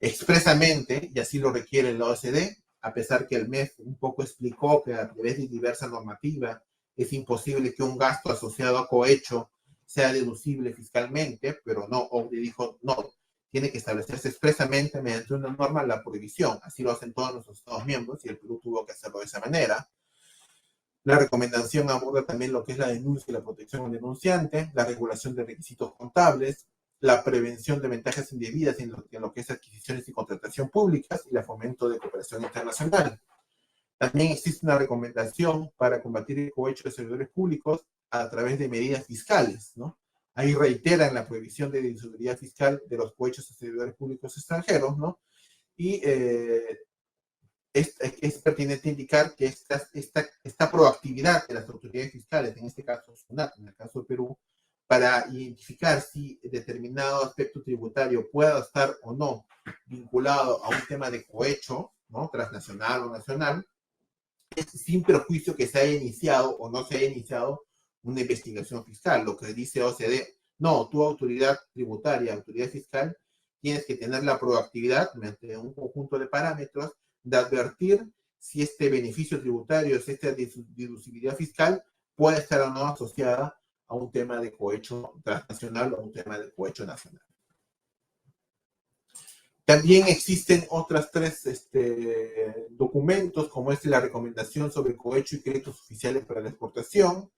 expresamente, y así lo requiere la OCDE, a pesar que el MEF un poco explicó que a través de diversa normativa es imposible que un gasto asociado a cohecho sea deducible fiscalmente, pero no, OCDE dijo no, tiene que establecerse expresamente mediante una norma la prohibición. Así lo hacen todos nuestros Estados miembros y el Perú tuvo que hacerlo de esa manera. La recomendación aborda también lo que es la denuncia y la protección al denunciante, la regulación de requisitos contables, la prevención de ventajas indebidas en lo que es adquisiciones y contratación públicas y el fomento de cooperación internacional. También existe una recomendación para combatir el cohecho de servidores públicos a través de medidas fiscales, ¿no? Ahí reiteran la prohibición de deducibilidad fiscal de los cohechos a servidores públicos extranjeros, ¿no? Y es pertinente indicar que esta proactividad de las autoridades fiscales, en este caso SUNAT, en el caso de Perú, para identificar si determinado aspecto tributario pueda estar o no vinculado a un tema de cohecho, ¿no? Transnacional o nacional, sin perjuicio que se haya iniciado o no se haya iniciado una investigación fiscal. Lo que dice OCDE, no, tu autoridad tributaria, autoridad fiscal, tienes que tener la proactividad mediante un conjunto de parámetros de advertir si este beneficio tributario, si esta deducibilidad fiscal puede estar o no asociada a un tema de cohecho transnacional o un tema de cohecho nacional. También existen otras tres documentos, como es la recomendación sobre cohecho y créditos oficiales para la exportación,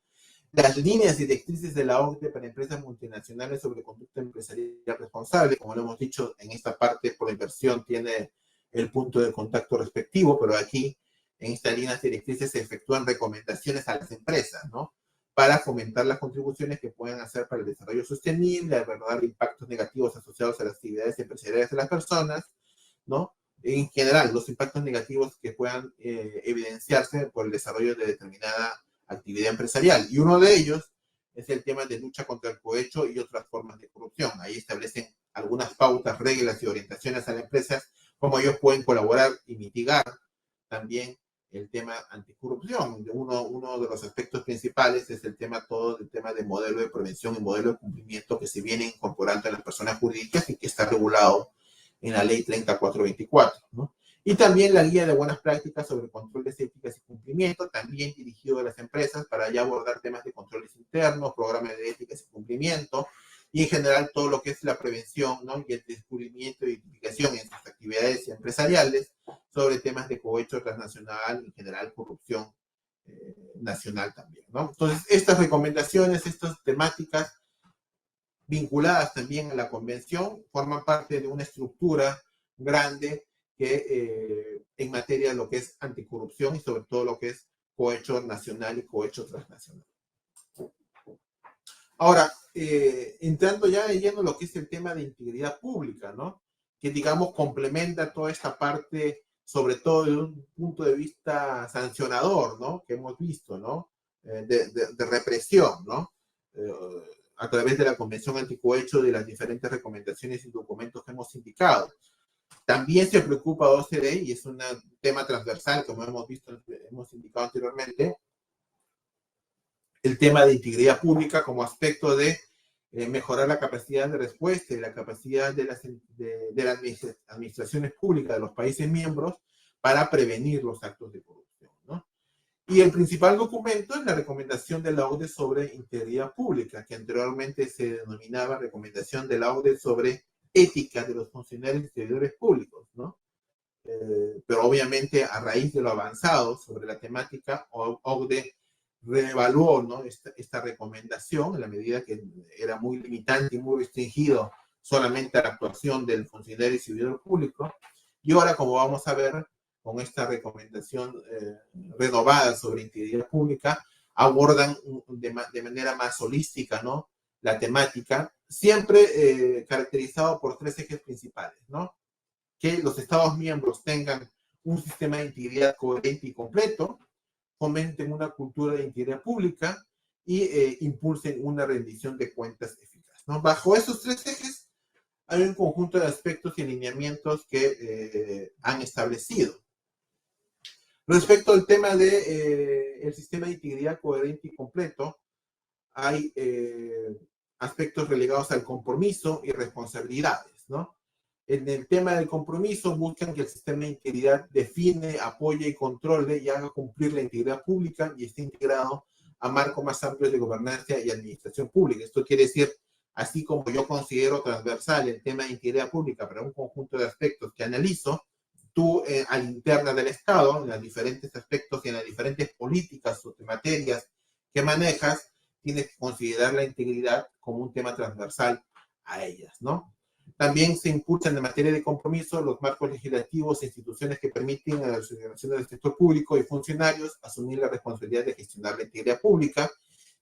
las líneas directrices de la OCDE para empresas multinacionales sobre conducta empresarial responsable, como lo hemos dicho, en esta parte por inversión tiene el punto de contacto respectivo, pero aquí en estas líneas directrices se efectúan recomendaciones a las empresas, ¿no? Para fomentar las contribuciones que pueden hacer para el desarrollo sostenible, abordar impactos negativos asociados a las actividades empresariales de las personas, ¿no? En general, los impactos negativos que puedan evidenciarse por el desarrollo de determinada actividad empresarial. Y uno de ellos es el tema de lucha contra el cohecho y otras formas de corrupción. Ahí establecen algunas pautas, reglas y orientaciones a las empresas, cómo ellos pueden colaborar y mitigar también el tema anticorrupción. Uno de los aspectos principales es el tema de modelo de prevención y modelo de cumplimiento que se viene incorporando en las personas jurídicas y que está regulado en la ley 3424, ¿no? Y también la guía de buenas prácticas sobre controles éticas y cumplimiento, también dirigido a las empresas para ya abordar temas de controles internos, programas de éticas y cumplimiento, y en general todo lo que es la prevención, ¿no? Y el descubrimiento y identificación en sus actividades empresariales sobre temas de cohecho transnacional, en general corrupción nacional también, ¿no? Entonces, estas recomendaciones, estas temáticas vinculadas también a la convención forman parte de una estructura grande que en materia de lo que es anticorrupción y sobre todo lo que es cohecho nacional y cohecho transnacional. Ahora, entrando ya de lleno lo que es el tema de integridad pública, ¿no? Que digamos complementa toda esta parte, sobre todo desde un punto de vista sancionador, ¿no? Que hemos visto, ¿no? De represión, ¿no? A través de la Convención Anticohecho, de las diferentes recomendaciones y documentos que hemos indicado. También se preocupa OCDE, y es un tema transversal, como hemos visto, hemos indicado anteriormente, el tema de integridad pública como aspecto de mejorar la capacidad de respuesta y la capacidad de las administraciones públicas de los países miembros para prevenir los actos de corrupción, ¿no? Y el principal documento es la recomendación de la OCDE sobre integridad pública, que anteriormente se denominaba recomendación de la OCDE sobre ética de los funcionarios y servidores públicos, ¿no? Pero obviamente a raíz de lo avanzado sobre la temática, OCDE reevaluó, ¿no? esta recomendación en la medida que era muy limitante y muy restringido solamente a la actuación del funcionario y servidor público. Y ahora, como vamos a ver, con esta recomendación renovada sobre integridad pública, abordan de manera más holística, ¿no? La temática, siempre caracterizado por tres ejes principales, ¿no? Que los Estados miembros tengan un sistema de integridad coherente y completo, fomenten una cultura de integridad pública y impulsen una rendición de cuentas eficaz, ¿no? Bajo esos tres ejes hay un conjunto de aspectos y alineamientos que han establecido. Respecto al tema de el sistema de integridad coherente y completo, hay aspectos relegados al compromiso y responsabilidades, ¿no? En el tema del compromiso, buscan que el sistema de integridad define, apoye y controle y haga cumplir la integridad pública y esté integrado a marcos más amplios de gobernanza y administración pública. Esto quiere decir, así como yo considero transversal el tema de integridad pública para un conjunto de aspectos que analizo, tú a la interna del Estado, en los diferentes aspectos y en las diferentes políticas o materias que manejas, tienes que considerar la integridad como un tema transversal a ellas, ¿no? También se impulsan en materia de compromiso los marcos legislativos e instituciones que permiten a las organizaciones del sector público y funcionarios asumir la responsabilidad de gestionar la integridad pública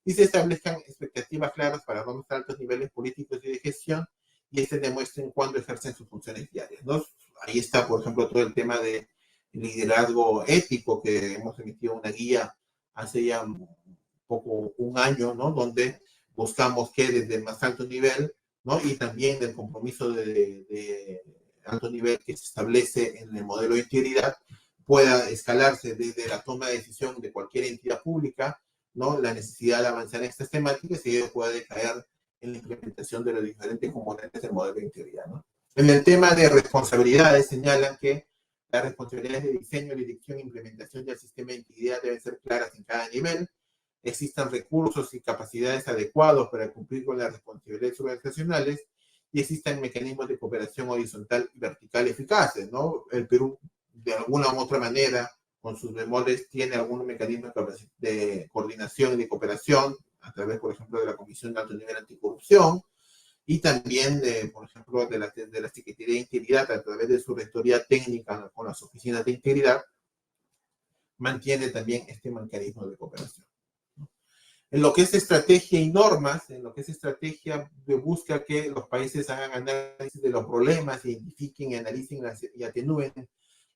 y se establezcan expectativas claras para los más altos niveles políticos y de gestión y demuestren cuándo ejercen sus funciones diarias, ¿no? Ahí está, por ejemplo, todo el tema de liderazgo ético, que hemos emitido una guía hace ya un año, ¿no? Donde buscamos que desde el más alto nivel, ¿no? Y también del compromiso de alto nivel que se establece en el modelo de integridad, pueda escalarse desde la toma de decisión de cualquier entidad pública, ¿no? La necesidad de avanzar en estas temáticas y ello pueda decaer en la implementación de los diferentes componentes del modelo de integridad, ¿no? En el tema de responsabilidades, señalan que las responsabilidades de diseño, dirección e implementación del sistema de integridad deben ser claras en cada nivel, existan recursos y capacidades adecuados para cumplir con las responsabilidades organizacionales y existan mecanismos de cooperación horizontal y vertical eficaces, ¿no? El Perú, de alguna u otra manera, con sus bemoles, tiene algún mecanismo de coordinación y de cooperación a través, por ejemplo, de la Comisión de Alto Nivel Anticorrupción y también, por ejemplo, de la Secretaría de Integridad a través de su rectoría técnica con las oficinas de integridad, mantiene también este mecanismo de cooperación. En lo que es estrategia y normas, en lo que es estrategia, busca que los países hagan análisis de los problemas, identifiquen, analicen y atenúen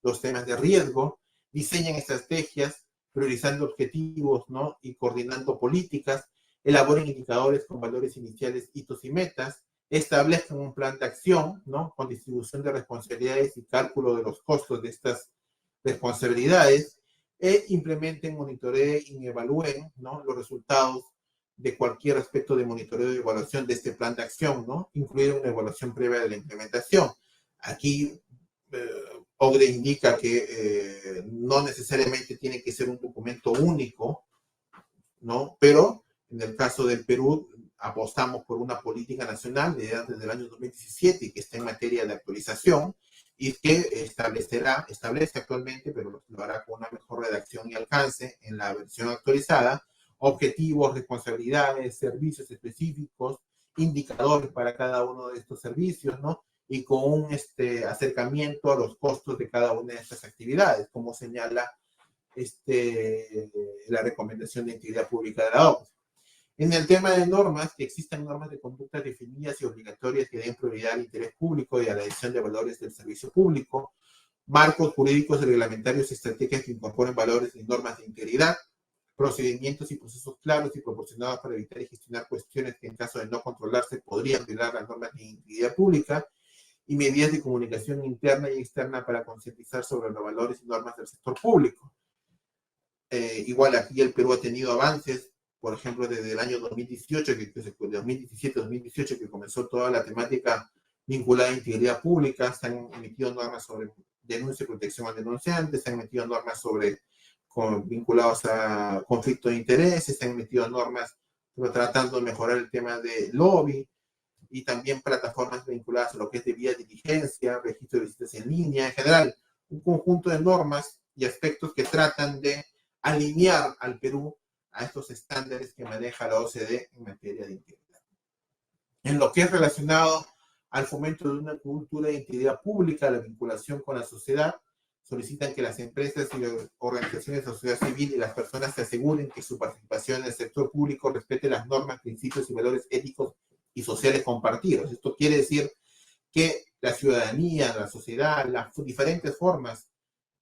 los temas de riesgo, diseñen estrategias, priorizando objetivos, ¿no? Y coordinando políticas, elaboren indicadores con valores iniciales, hitos y metas, establezcan un plan de acción, ¿no? Con distribución de responsabilidades y cálculo de los costos de estas responsabilidades, implementen, monitoreen y evalúen, ¿no? Los resultados de cualquier aspecto de monitoreo y evaluación de este plan de acción, ¿no? Incluir una evaluación previa de la implementación. Aquí OCDE indica que no necesariamente tiene que ser un documento único, ¿no? Pero en el caso del Perú apostamos por una política nacional desde el año 2017 que está en materia de actualización y que establece actualmente, pero lo hará con una mejor redacción y alcance en la versión actualizada, objetivos, responsabilidades, servicios específicos, indicadores para cada uno de estos servicios, ¿no? Y con un acercamiento a los costos de cada una de estas actividades, como señala la recomendación de integridad pública de la OCDE. En el tema de normas, que existan normas de conducta definidas y obligatorias que den prioridad al interés público y a la decisión de valores del servicio público, marcos jurídicos y reglamentarios y estrategias que incorporen valores y normas de integridad, procedimientos y procesos claros y proporcionados para evitar y gestionar cuestiones que en caso de no controlarse podrían violar las normas de integridad pública, y medidas de comunicación interna y externa para concientizar sobre los valores y normas del sector público. Igual aquí el Perú ha tenido avances, por ejemplo, desde el año 2018, 2017-2018, que comenzó toda la temática vinculada a integridad pública, se han emitido normas sobre denuncia y protección al denunciante, se han emitido normas vinculadas a conflicto de intereses, se han emitido normas tratando de mejorar el tema de lobby y también plataformas vinculadas a lo que es debida diligencia, registro de visitas en línea, en general, un conjunto de normas y aspectos que tratan de alinear al Perú a estos estándares que maneja la OCDE en materia de integridad. En lo que es relacionado al fomento de una cultura de integridad pública, la vinculación con la sociedad, solicitan que las empresas y las organizaciones de sociedad civil y las personas se aseguren que su participación en el sector público respete las normas, principios y valores éticos y sociales compartidos. Esto quiere decir que la ciudadanía, la sociedad, las diferentes formas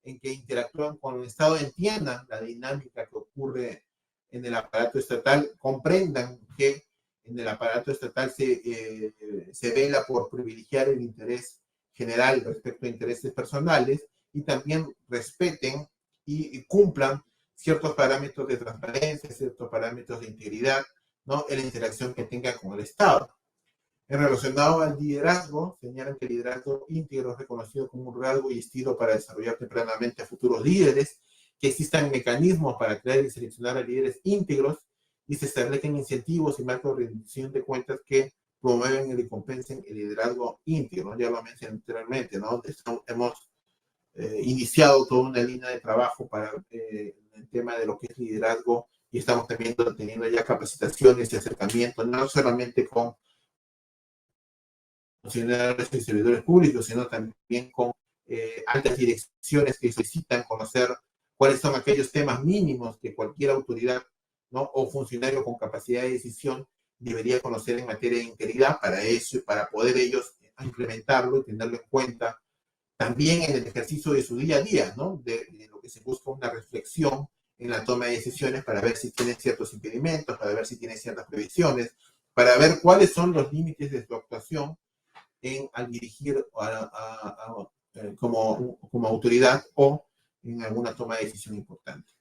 en que interactúan con el Estado entiendan la dinámica que ocurre en el aparato estatal, comprendan que en el aparato estatal se vela por privilegiar el interés general respecto a intereses personales y también respeten y cumplan ciertos parámetros de transparencia, ciertos parámetros de integridad, ¿no? En la interacción que tenga con el Estado. En relacionado al liderazgo, señalan que el liderazgo íntegro es reconocido como un rasgo y estilo para desarrollar tempranamente a futuros líderes, que existan mecanismos para crear y seleccionar a líderes íntegros y se establecen incentivos y marcos de rendición de cuentas que promueven y recompensen el liderazgo íntegro. Ya lo mencioné anteriormente, ¿no? iniciado toda una línea de trabajo para el tema de lo que es liderazgo, y estamos también teniendo ya capacitaciones y acercamientos, no solamente con funcionarios y servidores públicos, sino también con altas direcciones que solicitan conocer cuáles son aquellos temas mínimos que cualquier autoridad, ¿no?, o funcionario con capacidad de decisión debería conocer en materia de integridad, para eso, para poder ellos implementarlo y tenerlo en cuenta también en el ejercicio de su día a día, ¿no? De lo que se busca una reflexión en la toma de decisiones para ver si tienen ciertos impedimentos, para ver si tienen ciertas previsiones, para ver cuáles son los límites de su actuación al dirigir como autoridad o en alguna toma de decisión importante.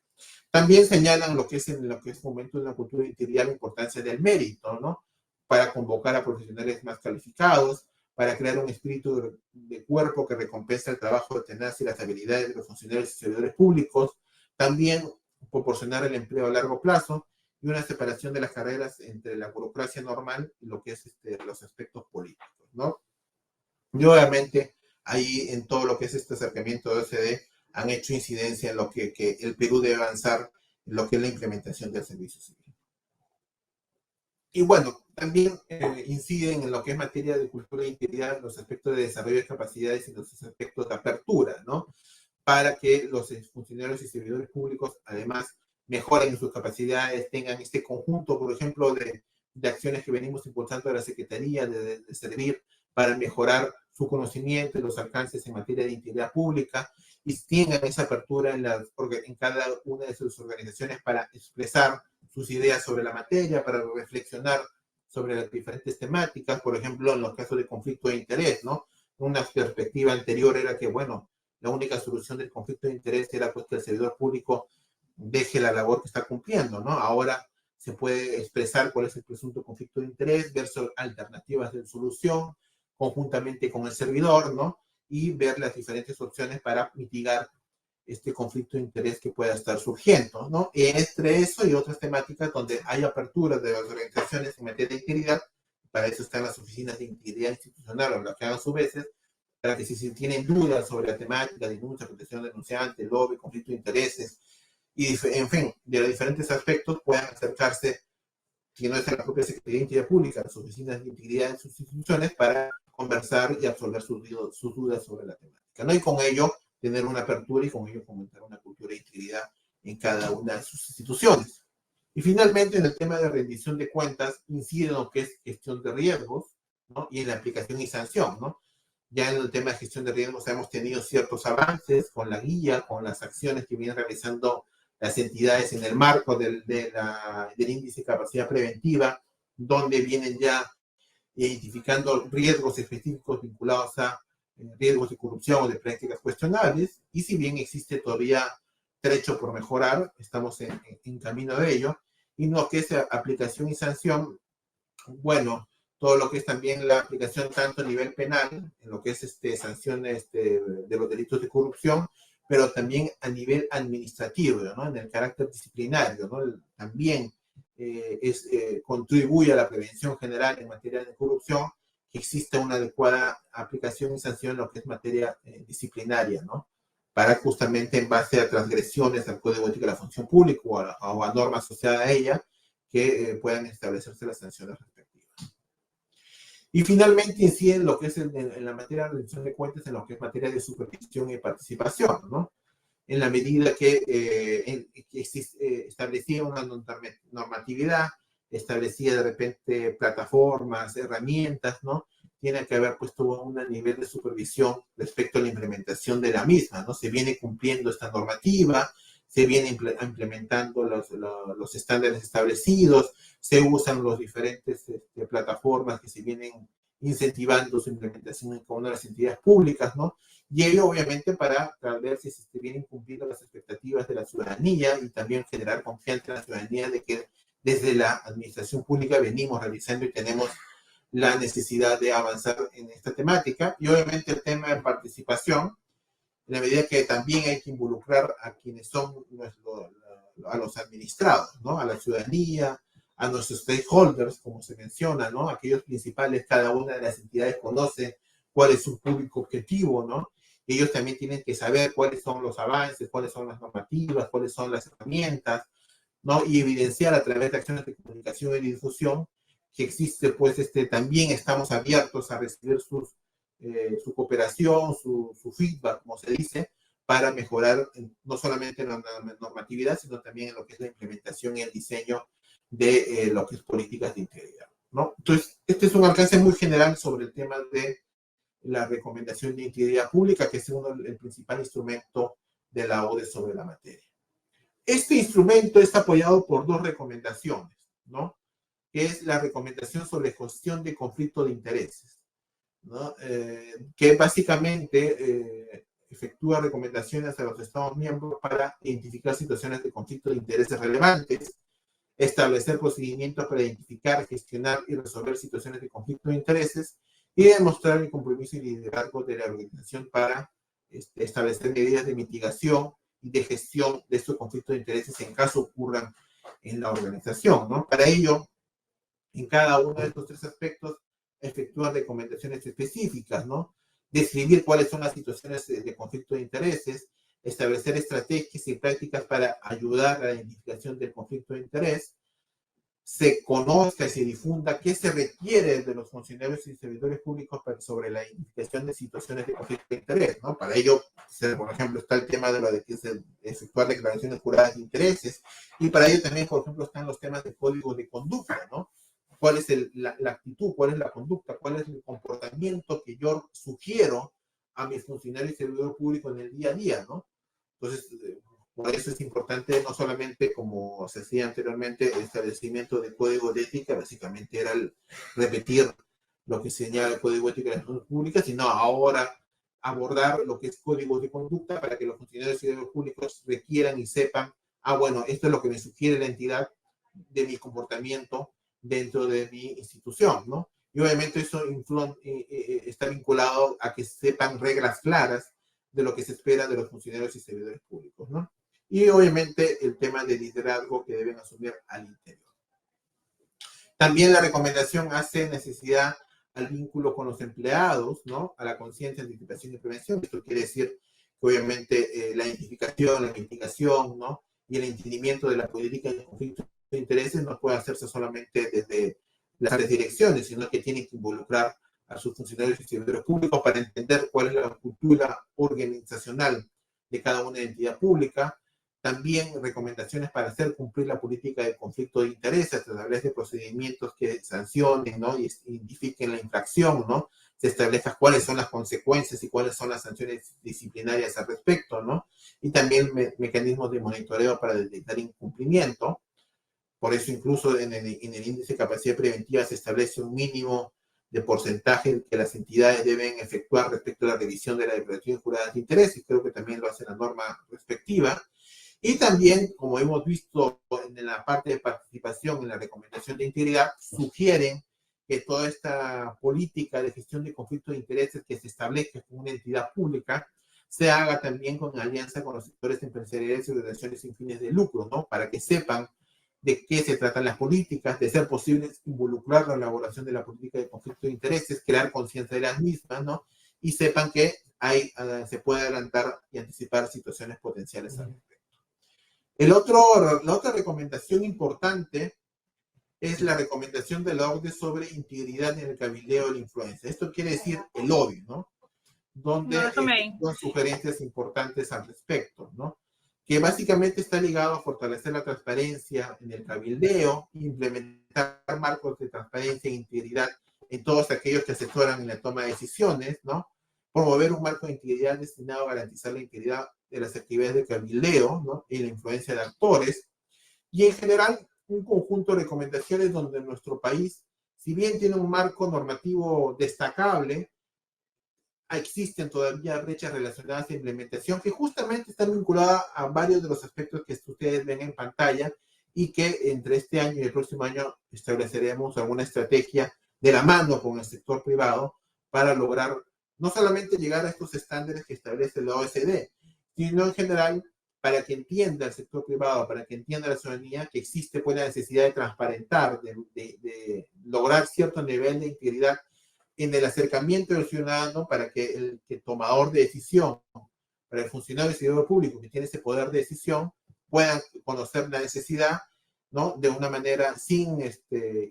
También señalan lo que es en lo que es momento de una cultura integral, la importancia del mérito, ¿no? Para convocar a profesionales más calificados, para crear un espíritu de cuerpo que recompensa el trabajo de tenacidad y las habilidades de los funcionarios y servidores públicos. También proporcionar el empleo a largo plazo y una separación de las carreras entre la burocracia normal y lo que es los aspectos políticos, ¿no? Y obviamente ahí en todo lo que es este acercamiento de OCDE han hecho incidencia en lo que el Perú debe avanzar en lo que es la implementación del servicio civil. Y bueno, también inciden en lo que es materia de cultura e integridad, los aspectos de desarrollo de capacidades y los aspectos de apertura, ¿no? Para que los funcionarios y servidores públicos, además, mejoren sus capacidades, tengan este conjunto, por ejemplo, de acciones que venimos impulsando de la Secretaría, de servir para mejorar su conocimiento y los alcances en materia de integridad pública, y tengan esa apertura en cada una de sus organizaciones para expresar sus ideas sobre la materia, para reflexionar sobre las diferentes temáticas, por ejemplo, en los casos de conflicto de interés, ¿no? Una perspectiva anterior era que, bueno, la única solución del conflicto de interés era pues que el servidor público deje la labor que está cumpliendo, ¿no? Ahora se puede expresar cuál es el presunto conflicto de interés, ver alternativas de solución conjuntamente con el servidor, ¿no? Y ver las diferentes opciones para mitigar este conflicto de interés que pueda estar surgiendo, ¿no? Entre eso y otras temáticas donde hay apertura de las organizaciones en materia de integridad, para eso están las oficinas de integridad institucional, o las que hagan sus veces, para que si tienen dudas sobre la temática, denuncia, protección denunciante, lobby, conflicto de intereses, y en fin, de los diferentes aspectos puedan acercarse, si no es a la propia Secretaría de Integridad Pública, a las oficinas de integridad en sus instituciones, para conversar y absolver sus dudas sobre la temática, ¿no? Y con ello tener una apertura y con ello fomentar una cultura de integridad en cada una de sus instituciones. Y finalmente, en el tema de rendición de cuentas, incide en lo que es gestión de riesgos, ¿no? Y en la aplicación y sanción, ¿no? Ya en el tema de gestión de riesgos hemos tenido ciertos avances con la guía, con las acciones que vienen realizando las entidades en el marco del índice de capacidad preventiva, donde vienen ya identificando riesgos específicos vinculados a riesgos de corrupción o de prácticas cuestionables, y si bien existe todavía trecho por mejorar, estamos en camino de ello, y lo que es aplicación y sanción, bueno, todo lo que es también la aplicación tanto a nivel penal, en lo que es sanciones de los delitos de corrupción, pero también a nivel administrativo, ¿no? En el carácter disciplinario, ¿no? También contribuye a la prevención general en materia de corrupción, que exista una adecuada aplicación y sanción en lo que es materia disciplinaria, ¿no? Para justamente en base a transgresiones al Código Ético de la Función Pública o a normas asociadas a ella, que puedan establecerse las sanciones respectivas. Y finalmente incide en lo que es en la materia de rendición de cuentas, en lo que es materia de supervisión y participación, ¿no? En la medida que establecía una normatividad, establecía de repente plataformas, herramientas, ¿no? Tiene que haber puesto un nivel de supervisión respecto a la implementación de la misma, ¿no? Se viene cumpliendo esta normativa, se viene implementando los estándares establecidos, se usan los diferentes plataformas que se vienen incentivando su implementación en cada una de las entidades públicas, ¿no? Y ello obviamente para ver si se vienen cumpliendo las expectativas de la ciudadanía y también generar confianza en la ciudadanía de que desde la administración pública venimos realizando y tenemos la necesidad de avanzar en esta temática. Y obviamente el tema de participación, en la medida que también hay que involucrar a quienes son a los administrados, ¿no? A la ciudadanía, a nuestros stakeholders, como se menciona, ¿no? Aquellos principales, cada una de las entidades conoce cuál es su público objetivo, ¿no? Ellos también tienen que saber cuáles son los avances, cuáles son las normativas, cuáles son las herramientas, ¿no? Y evidenciar a través de acciones de comunicación y difusión que existe, pues, también estamos abiertos a recibir su cooperación, su feedback, como se dice, para mejorar no solamente en la normatividad, sino también en lo que es la implementación y el diseño de lo que es políticas de integridad, ¿no? Entonces, este es un alcance muy general sobre el tema de la recomendación de integridad pública, que es el principal instrumento de la ODE sobre la materia. Este instrumento es apoyado por dos recomendaciones, ¿no? Que es la recomendación sobre gestión de conflicto de intereses, ¿no? Que básicamente efectúa recomendaciones a los Estados miembros para identificar situaciones de conflicto de intereses relevantes, establecer procedimientos para identificar, gestionar y resolver situaciones de conflicto de intereses y demostrar el compromiso y liderazgo de la organización para establecer medidas de mitigación y de gestión de estos conflictos de intereses en caso ocurran en la organización, ¿no? Para ello, en cada uno de estos tres aspectos, efectúan recomendaciones específicas, ¿no? Describir cuáles son las situaciones de conflicto de intereses, establecer estrategias y prácticas para ayudar a la identificación del conflicto de interés, se conozca y se difunda qué se requiere de los funcionarios y servidores públicos sobre la identificación de situaciones de conflicto de interés, ¿no? Para ello, por ejemplo, está el tema de lo de que se efectuar declaraciones juradas de intereses, y para ello también, por ejemplo, están los temas de código de conducta, ¿no? ¿Cuál es la actitud, cuál es la conducta, cuál es el comportamiento que yo sugiero a mis funcionarios y servidores públicos en el día a día, ¿no? Entonces, por eso es importante no solamente, como se hacía anteriormente, el establecimiento de código de ética, básicamente era repetir lo que señala el código de ética de las funciones públicas, sino ahora abordar lo que es código de conducta para que los funcionarios y servidores públicos requieran y sepan, bueno, esto es lo que me sugiere la entidad de mi comportamiento dentro de mi institución, ¿no? Y obviamente eso está vinculado a que sepan reglas claras de lo que se espera de los funcionarios y servidores públicos, ¿no? Y obviamente el tema de liderazgo que deben asumir al interior. También la recomendación hace necesidad al vínculo con los empleados, ¿no? A la conciencia, anticipación y prevención. Esto quiere decir que obviamente la identificación, la mitigación, ¿no? Y el entendimiento de la política de conflicto de intereses no puede hacerse solamente desde las direcciones, sino que tiene que involucrar a sus funcionarios y servidores públicos para entender cuál es la cultura organizacional de cada una entidad pública. También recomendaciones para hacer cumplir la política de conflicto de intereses a través de procedimientos que sancionen, ¿no? Y identifiquen la infracción, ¿no? Se establezcan cuáles son las consecuencias y cuáles son las sanciones disciplinarias al respecto, ¿no? Y también mecanismos de monitoreo para detectar incumplimiento. Por eso incluso en el índice de capacidad preventiva se establece un mínimo de porcentaje que las entidades deben efectuar respecto a la revisión de la declaración jurada de interés, y creo que también lo hace la norma respectiva. Y también, como hemos visto en la parte de participación en la recomendación de integridad, sugieren que toda esta política de gestión de conflictos de intereses que se establezca con una entidad pública se haga también con alianza con los sectores empresariales y organizaciones sin fines de lucro, ¿no? Para que sepan de qué se tratan las políticas, de ser posible involucrar la elaboración de la política de conflicto de intereses, crear conciencia de las mismas, ¿no? Y sepan que se puede adelantar y anticipar situaciones potenciales al respecto. La otra recomendación importante es la recomendación de la OCDE sobre integridad en el cabildeo de la influencia. Esto quiere decir el ODE, ¿no? Donde hay sugerencias importantes al respecto, ¿no? Que básicamente está ligado a fortalecer la transparencia en el cabildeo, implementar marcos de transparencia e integridad en todos aquellos que asesoran en la toma de decisiones, ¿no? Promover un marco de integridad destinado a garantizar la integridad de las actividades de cabildeo, ¿no? Y la influencia de actores. Y en general, un conjunto de recomendaciones donde nuestro país, si bien tiene un marco normativo destacable, existen todavía brechas relacionadas a implementación que justamente están vinculadas a varios de los aspectos que ustedes ven en pantalla y que entre este año y el próximo año estableceremos alguna estrategia de la mano con el sector privado para lograr no solamente llegar a estos estándares que establece la OECD, sino en general para que entienda el sector privado, para que entienda la ciudadanía que existe pues la necesidad de transparentar, de lograr cierto nivel de integridad en el acercamiento del ciudadano para que el tomador de decisión, para el funcionario del servidor público que tiene ese poder de decisión, puedan conocer la necesidad, ¿no? De una manera sin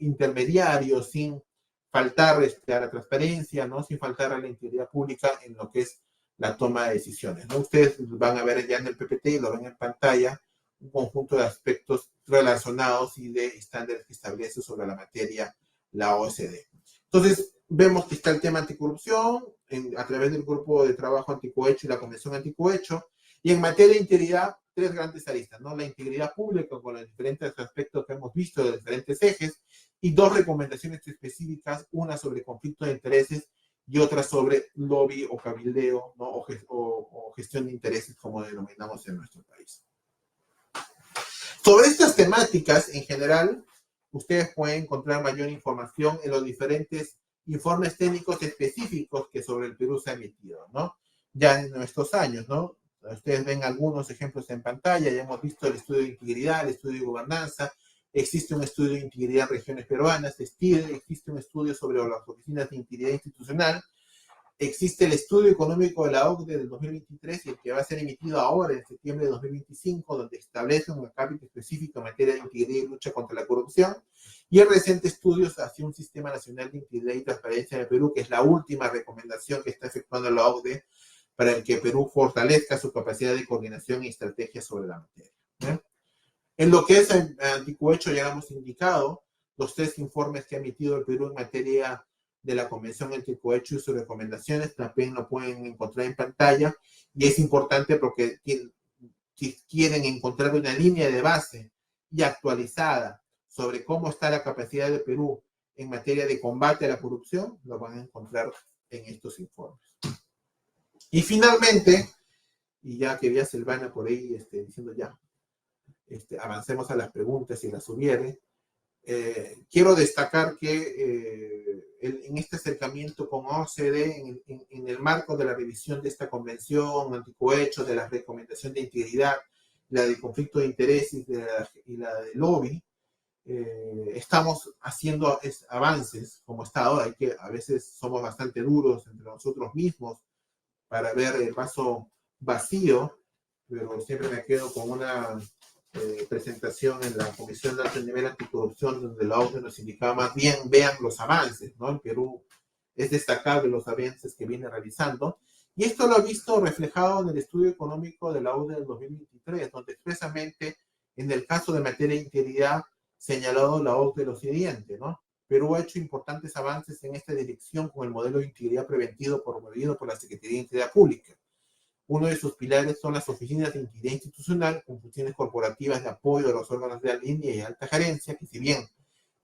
intermediarios, sin faltar a la transparencia, ¿no? Sin faltar a la integridad pública en lo que es la toma de decisiones, ¿no? Ustedes van a ver ya en el PPT, lo ven en pantalla, un conjunto de aspectos relacionados y de estándares que establece sobre la materia la OCDE. Entonces, vemos que está el tema anticorrupción a través del grupo de trabajo anticohecho y la convención anticohecho, y en materia de integridad, tres grandes aristas, ¿no? La integridad pública con los diferentes aspectos que hemos visto de diferentes ejes, y dos recomendaciones específicas, una sobre conflicto de intereses y otra sobre lobby o cabildeo, ¿no? o gestión de intereses, como denominamos en nuestro país. Sobre estas temáticas, en general, ustedes pueden encontrar mayor información en los diferentes informes técnicos específicos que sobre el Perú se han emitido, ¿no? Ya en nuestros años, ¿no? Ustedes ven algunos ejemplos en pantalla, ya hemos visto el estudio de integridad, el estudio de gobernanza, existe un estudio de integridad en regiones peruanas, existe un estudio sobre las oficinas de integridad institucional, existe el estudio económico de la OCDE del 2023 y el que va a ser emitido ahora en septiembre de 2025, donde establece un capítulo específico en materia de integridad y lucha contra la corrupción, y el reciente estudio hacia un sistema nacional de integridad y transparencia en el Perú, que es la última recomendación que está efectuando la OCDE para el que Perú fortalezca su capacidad de coordinación y estrategia sobre la materia. En lo que es anticohecho, ya hemos indicado los tres informes que ha emitido el Perú en materia de la Convención Anticohecho y sus recomendaciones, también lo pueden encontrar en pantalla, y es importante porque si quieren encontrar una línea de base y actualizada sobre cómo está la capacidad de Perú en materia de combate a la corrupción, lo van a encontrar en estos informes. Y finalmente, y ya que vi a Silvana por ahí diciendo ya, avancemos a las preguntas si las hubiere, quiero destacar que en este acercamiento con OCDE, en el marco de la revisión de esta convención anticohecho, de la recomendación de integridad, la de conflicto de intereses y la de lobby, estamos haciendo avances como Estado. Hay que, a veces somos bastante duros entre nosotros mismos para ver el vaso vacío, pero siempre me quedo con una presentación en la Comisión de Alto Nivel Anticorrupción, donde la OCDE nos indicaba más bien, vean los avances, ¿no? El Perú es destacable los avances que viene realizando, y esto lo he visto reflejado en el estudio económico de la OCDE del 2023, donde expresamente, en el caso de materia de integridad, señalado la OCDE lo siguiente, ¿no? Perú ha hecho importantes avances en esta dirección con el modelo de integridad preventivo promovido por la Secretaría de Integridad Pública. Uno de sus pilares son las oficinas de integridad institucional con funciones corporativas de apoyo a los órganos de línea y alta gerencia, que si bien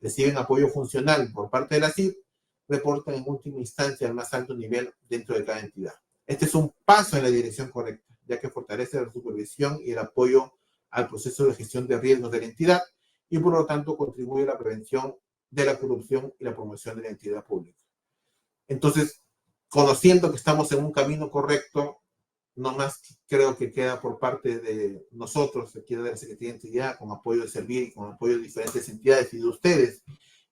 reciben apoyo funcional por parte de la CIP, reportan en última instancia al más alto nivel dentro de cada entidad. Este es un paso en la dirección correcta, ya que fortalece la supervisión y el apoyo al proceso de gestión de riesgos de la entidad y por lo tanto contribuye a la prevención de la corrupción y la promoción de la entidad pública. Entonces, conociendo que estamos en un camino correcto, no más creo que queda por parte de nosotros, aquí de la Secretaría de Integridad, con apoyo de Servir y con apoyo de diferentes entidades y de ustedes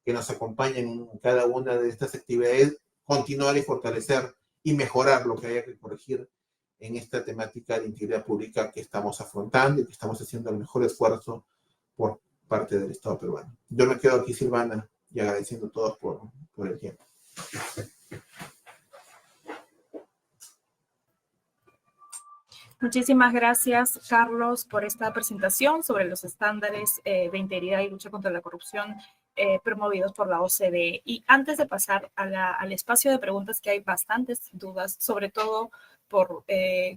que nos acompañan en cada una de estas actividades, continuar y fortalecer y mejorar lo que haya que corregir en esta temática de integridad pública que estamos afrontando y que estamos haciendo el mejor esfuerzo por parte del Estado peruano. Yo me quedo aquí, Silvana, y agradeciendo a todos por el tiempo. Muchísimas gracias, Carlos, por esta presentación sobre los estándares de integridad y lucha contra la corrupción promovidos por la OCDE. Y antes de pasar al espacio de preguntas, que hay bastantes dudas, sobre todo por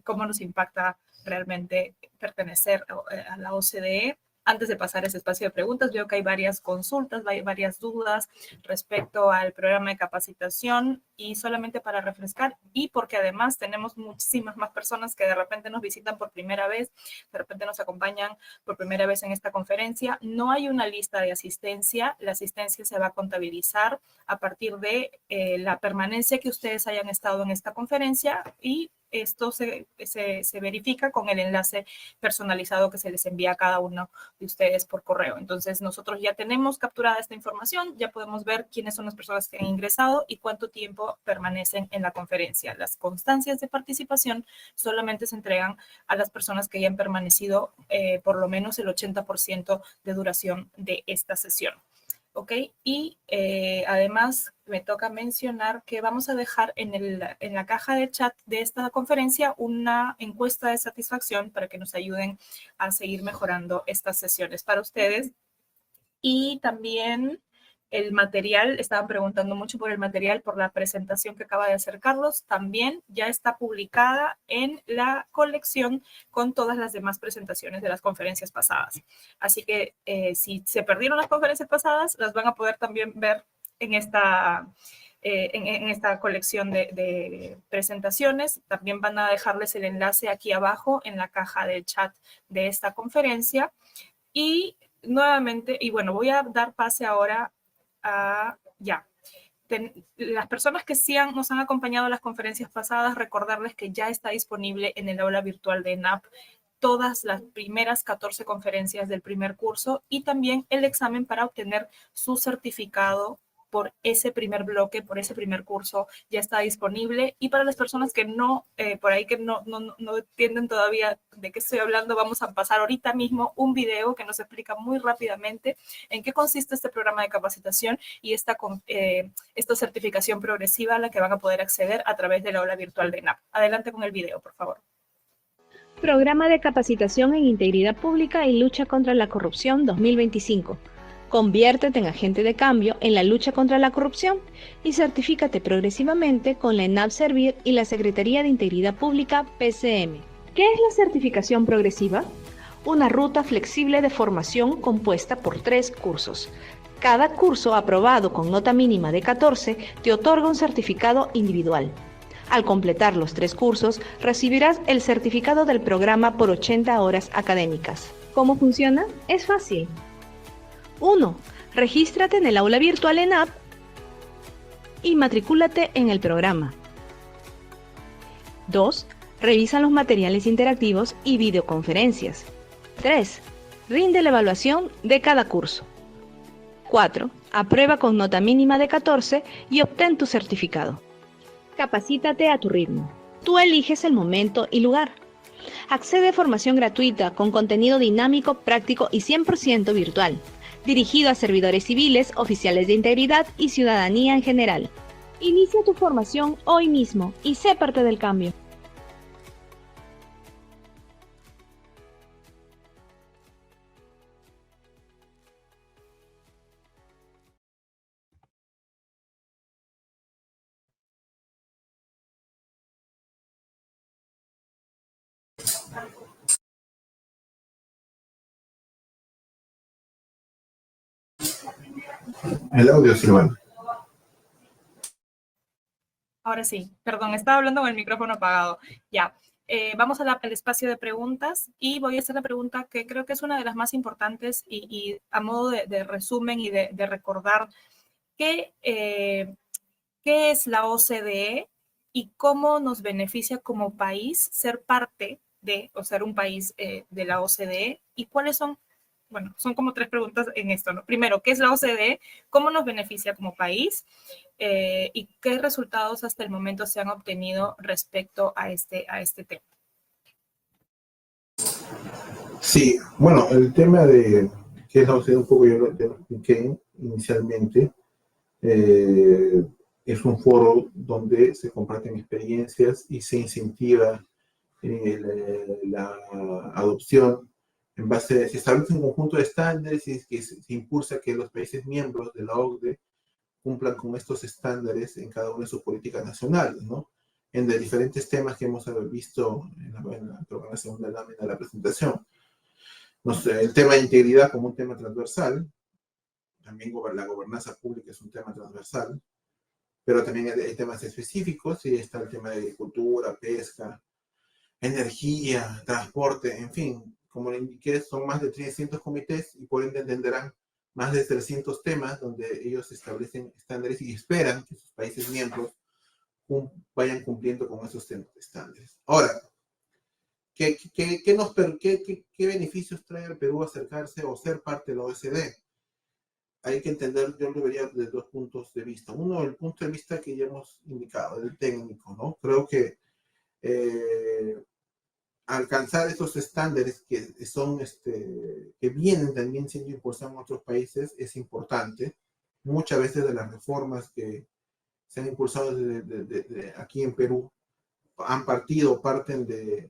cómo nos impacta realmente pertenecer a la OCDE. Antes de pasar a ese espacio de preguntas, veo que hay varias consultas, hay varias dudas respecto al programa de capacitación, y solamente para refrescar, y porque además tenemos muchísimas más personas que de repente nos visitan por primera vez, de repente nos acompañan por primera vez en esta conferencia, no hay una lista de asistencia. La asistencia se va a contabilizar a partir de la permanencia que ustedes hayan estado en esta conferencia, y esto se verifica con el enlace personalizado que se les envía a cada uno de ustedes por correo. Entonces, nosotros ya tenemos capturada esta información, ya podemos ver quiénes son las personas que han ingresado y cuánto tiempo permanecen en la conferencia. Las constancias de participación solamente se entregan a las personas que hayan permanecido por lo menos el 80% de duración de esta sesión. ¿Ok? Y además me toca mencionar que vamos a dejar en la caja de chat de esta conferencia una encuesta de satisfacción para que nos ayuden a seguir mejorando estas sesiones para ustedes. Y también el material, estaban preguntando mucho por el material, por la presentación que acaba de hacer Carlos, también ya está publicada en la colección con todas las demás presentaciones de las conferencias pasadas. Así que si se perdieron las conferencias pasadas, las van a poder también ver en esta colección de presentaciones. También van a dejarles el enlace aquí abajo en la caja de chat de esta conferencia. Y nuevamente, y bueno, voy a dar pase ahora a las personas que sí nos han acompañado a las conferencias pasadas, recordarles que ya está disponible en el aula virtual de ENAP todas las primeras 14 conferencias del primer curso y también el examen para obtener su certificado por ese primer bloque, por ese primer curso, ya está disponible. Y para las personas que por ahí que no entienden todavía de qué estoy hablando, vamos a pasar ahorita mismo un video que nos explica muy rápidamente en qué consiste este programa de capacitación y esta certificación progresiva a la que van a poder acceder a través de la aula virtual de ENAP. Adelante con el video, por favor. Programa de Capacitación en Integridad Pública y Lucha contra la Corrupción 2025. Conviértete en agente de cambio en la lucha contra la corrupción y certifícate progresivamente con la ENAP Servir y la Secretaría de Integridad Pública PCM. ¿Qué es la certificación progresiva? Una ruta flexible de formación compuesta por 3 cursos. Cada curso aprobado con nota mínima de 14 te otorga un certificado individual. Al completar los 3 cursos, recibirás el certificado del programa por 80 horas académicas. ¿Cómo funciona? Es fácil. 1. Regístrate en el aula virtual ENAP y matricúlate en el programa. 2. Revisa los materiales interactivos y videoconferencias. 3. Rinde la evaluación de cada curso. 4. Aprueba con nota mínima de 14 y obtén tu certificado. Capacítate a tu ritmo. Tú eliges el momento y lugar. Accede a formación gratuita con contenido dinámico, práctico y 100% virtual, dirigido a servidores civiles, oficiales de integridad y ciudadanía en general. Inicia tu formación hoy mismo y sé parte del cambio. El audio, Silvana. Ahora sí, perdón, estaba hablando con el micrófono apagado. Ya, vamos al espacio de preguntas y voy a hacer la pregunta que creo que es una de las más importantes y a modo de resumen y de recordar qué es la OCDE y cómo nos beneficia como país ser parte de, o ser un país de la OCDE y cuáles son. Bueno, son como 3 preguntas en esto, ¿no? Primero, ¿qué es la OCDE? ¿Cómo nos beneficia como país? ¿Y qué resultados hasta el momento se han obtenido respecto a este tema? Sí, bueno, el tema de qué es la OCDE, un poco yo lo expliqué inicialmente. Es un foro donde se comparten experiencias y se incentiva la adopción en base, se establece un conjunto de estándares y que se impulsa que los países miembros de la OCDE cumplan con estos estándares en cada una de sus políticas nacionales, ¿no? En de diferentes temas que hemos visto en la segunda lámina de la presentación. No sé, el tema de integridad como un tema transversal, también la gobernanza pública es un tema transversal, pero también hay temas específicos, y está el tema de agricultura, pesca, energía, transporte, en fin, como le indiqué, son más de 300 comités y por ende entenderán más de 300 temas donde ellos establecen estándares y esperan que sus países miembros vayan cumpliendo con esos estándares. Ahora, ¿qué beneficios trae al Perú acercarse o ser parte de la OECD? Hay que entender, yo lo vería desde dos puntos de vista. Uno, el punto de vista que ya hemos indicado, el técnico, ¿no? Creo que alcanzar esos estándares que son, que vienen también siendo impulsados en otros países es importante. Muchas veces de las reformas que se han impulsado aquí en Perú parten de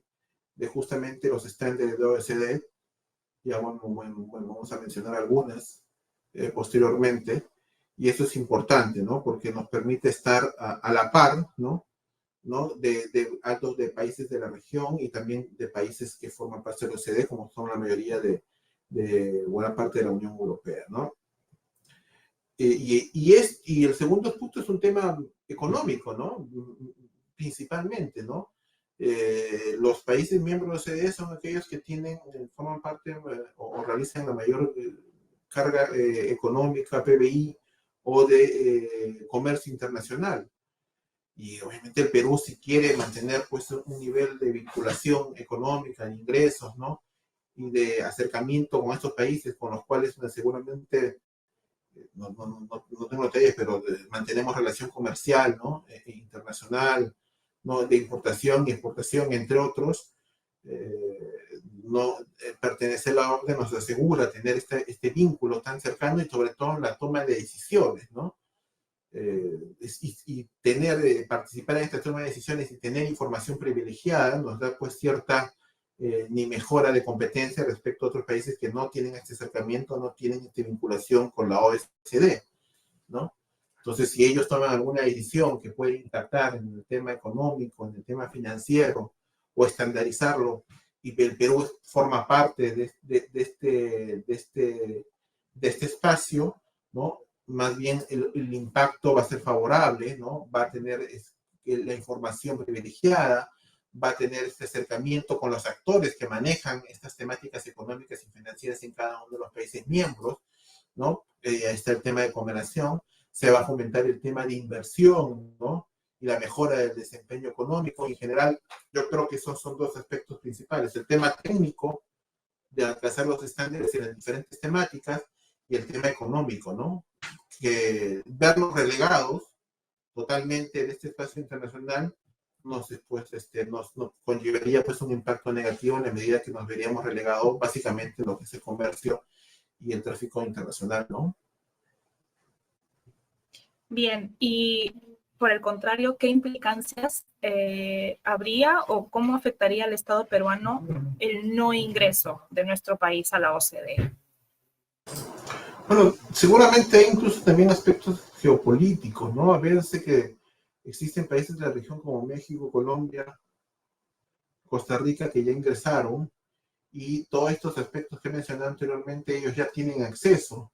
justamente los estándares de OECD. Ya bueno, vamos a mencionar algunas posteriormente, y eso es importante, ¿no? Porque nos permite estar a la par, ¿no? De países de la región y también de países que forman parte de la OCDE, como son la mayoría de buena parte de la Unión Europea, ¿no? Y el segundo punto es un tema económico, ¿no? Principalmente, ¿no? Los países miembros de la OCDE son aquellos que forman parte o realizan la mayor carga económica, PBI o de comercio internacional. Y obviamente el Perú, si quiere mantener pues un nivel de vinculación económica, de ingresos, ¿no? Y de acercamiento con estos países con los cuales seguramente, no tengo detalles, pero mantenemos relación comercial, ¿no? Internacional, ¿no? De importación y exportación, entre otros. Pertenecer a la orden nos asegura tener este vínculo tan cercano y sobre todo en la toma de decisiones, ¿no? Y participar en esta toma de decisiones y tener información privilegiada nos da pues cierta ni mejora de competencia respecto a otros países que no tienen este acercamiento, no tienen esta vinculación con la OECD, ¿no? Entonces, si ellos toman alguna decisión que puede impactar en el tema económico, en el tema financiero, o estandarizarlo, y el Perú forma parte de este espacio, ¿no? Más bien el impacto va a ser favorable, ¿no? Va a tener la información privilegiada, va a tener este acercamiento con los actores que manejan estas temáticas económicas y financieras en cada uno de los países miembros, ¿no? Ahí está el tema de cooperación, se va a fomentar el tema de inversión, ¿no? Y la mejora del desempeño económico. En general, yo creo que esos son dos aspectos principales. El tema técnico de alcanzar los estándares en las diferentes temáticas y el tema económico, ¿no? Que vernos relegados totalmente de este espacio internacional nos conllevaría pues un impacto negativo en la medida que nos veríamos relegados básicamente en lo que es el comercio y el tráfico internacional, ¿no? Bien, y por el contrario, ¿qué implicancias habría o cómo afectaría al Estado peruano el no ingreso de nuestro país a la OCDE? Bueno, seguramente hay incluso también aspectos geopolíticos, ¿no? A veces que existen países de la región como México, Colombia, Costa Rica que ya ingresaron, y todos estos aspectos que he mencionado anteriormente, ellos ya tienen acceso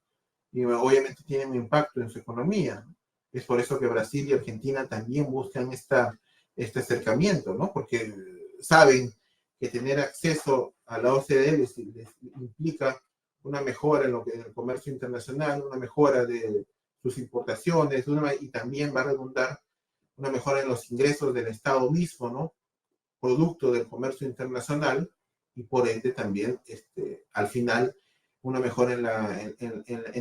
y obviamente tienen un impacto en su economía. Es por eso que Brasil y Argentina también buscan este acercamiento, ¿no? Porque saben que tener acceso a la OCDE les implica una mejora en el comercio internacional, una mejora de sus importaciones, y también va a redundar una mejora en los ingresos del Estado mismo, ¿no? Producto del comercio internacional, y por ende también, al final, una mejora en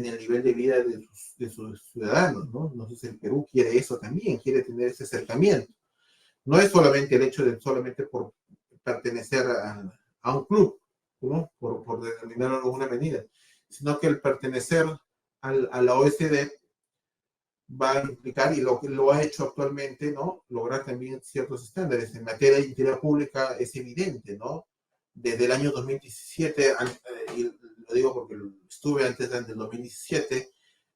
el nivel de vida de sus ciudadanos, ¿no? Entonces el Perú quiere eso también, quiere tener ese acercamiento. No es solamente el hecho de solamente por pertenecer a un club, ¿no? Por denominarlo de alguna medida, sino que el pertenecer a la OECD va a implicar, y lo ha hecho actualmente, ¿no? Lograr también ciertos estándares. En materia de integridad pública es evidente, ¿no? Desde el año 2017, y lo digo porque estuve antes del 2017,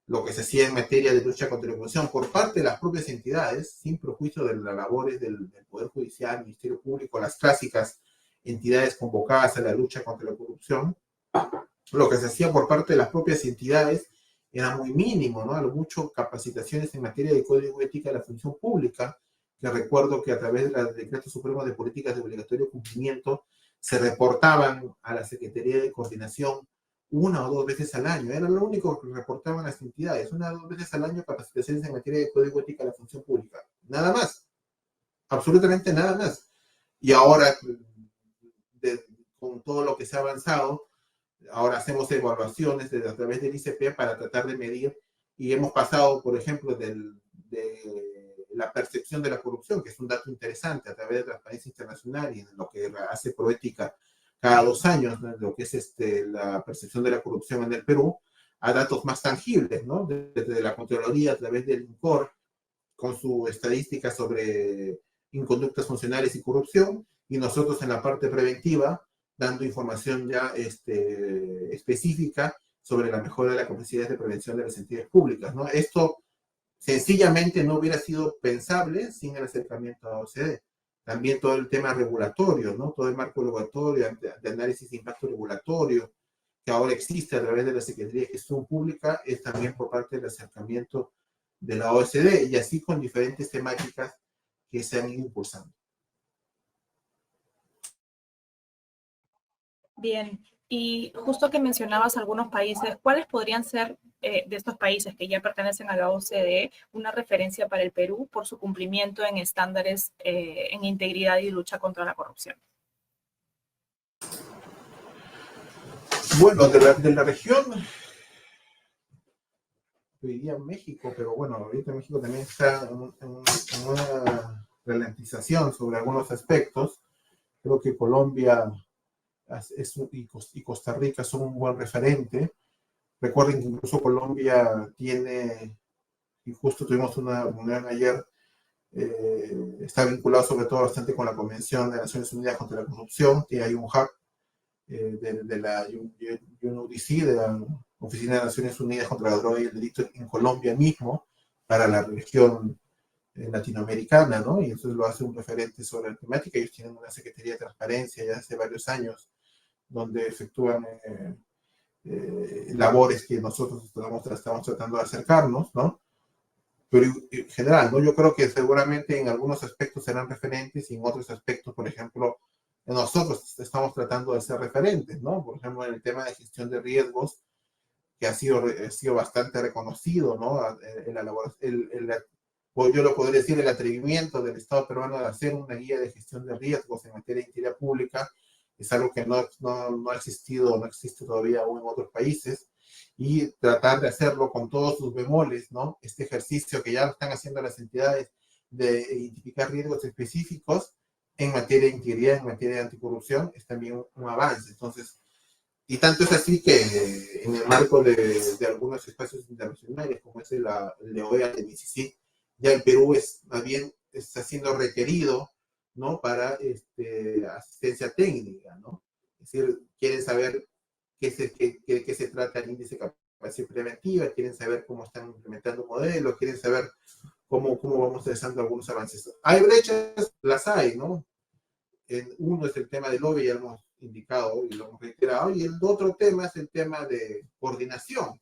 lo que se hacía en materia de lucha contra la corrupción por parte de las propias entidades, sin prejuicio de las labores del Poder Judicial, Ministerio Público, las clásicas entidades convocadas a la lucha contra la corrupción, lo que se hacía por parte de las propias entidades era muy mínimo, ¿no? A lo mucho capacitaciones en materia de código ética de la función pública, que recuerdo que a través del Decreto Supremo de Políticas de Obligatorio Cumplimiento se reportaban a la Secretaría de Coordinación 1 o 2 veces al año. Era lo único que reportaban las entidades, 1 o 2 veces al año capacitaciones en materia de código ética de la función pública. Nada más. absolutamente nada más. Y ahora, con todo lo que se ha avanzado, ahora hacemos evaluaciones a través del ICP para tratar de medir, y hemos pasado, por ejemplo, de la percepción de la corrupción, que es un dato interesante, a través de Transparencia Internacional y en lo que hace Proética cada 2 años, ¿no? Lo que es la percepción de la corrupción en el Perú, a datos más tangibles, ¿no? Desde la Contraloría, a través del INCOR, con su estadística sobre inconductas funcionales y corrupción, y nosotros en la parte preventiva, dando información ya específica sobre la mejora de la capacidad de prevención de las entidades públicas, ¿no? Esto sencillamente no hubiera sido pensable sin el acercamiento a la OCDE. También todo el tema regulatorio, ¿no? Todo el marco regulatorio, de análisis de impacto regulatorio, que ahora existe a través de la Secretaría de Gestión Pública, es también por parte del acercamiento de la OCDE, y así con diferentes temáticas que se han ido impulsando. Bien, y justo que mencionabas algunos países, ¿cuáles podrían ser de estos países que ya pertenecen a la OCDE una referencia para el Perú por su cumplimiento en estándares en integridad y lucha contra la corrupción? Bueno, de la región, yo diría México, pero bueno, ahorita México también está en una ralentización sobre algunos aspectos. Creo que Colombia y Costa Rica son un buen referente. Recuerden que incluso Colombia tiene, y justo tuvimos una reunión ayer, está vinculado sobre todo bastante con la Convención de Naciones Unidas contra la Corrupción, que hay un hub de la UNODC, de la Oficina de Naciones Unidas contra la Droga y el Delito en Colombia mismo, para la región latinoamericana, ¿no? Y eso lo hace un referente sobre la temática. Ellos tienen una Secretaría de Transparencia ya hace varios años, donde efectúan labores que nosotros estamos tratando de acercarnos, ¿no? Pero en general, ¿no? Yo creo que seguramente en algunos aspectos serán referentes y en otros aspectos, por ejemplo, nosotros estamos tratando de ser referentes, ¿no? Por ejemplo, en el tema de gestión de riesgos, que ha sido bastante reconocido, ¿no? Yo lo podría decir, el atrevimiento del Estado peruano de hacer una guía de gestión de riesgos en materia de integridad pública es algo que no ha existido, no existe todavía aún en otros países, y tratar de hacerlo con todos sus bemoles, ¿no? Este ejercicio que ya están haciendo las entidades de identificar riesgos específicos en materia de integridad, en materia de anticorrupción, es también un avance. Entonces, y tanto es así que en el marco de algunos espacios internacionales, como es el de OEA, el ICC, ya el Perú más bien está siendo requerido, ¿no? Para asistencia técnica, ¿no? Es decir, quieren saber qué se trata el índice de capacidad preventiva, quieren saber cómo están implementando modelos, quieren saber cómo vamos realizando algunos avances. Hay brechas, las hay, ¿no? Uno es el tema del lobby, ya lo hemos indicado y lo hemos reiterado, y el otro tema es el tema de coordinación.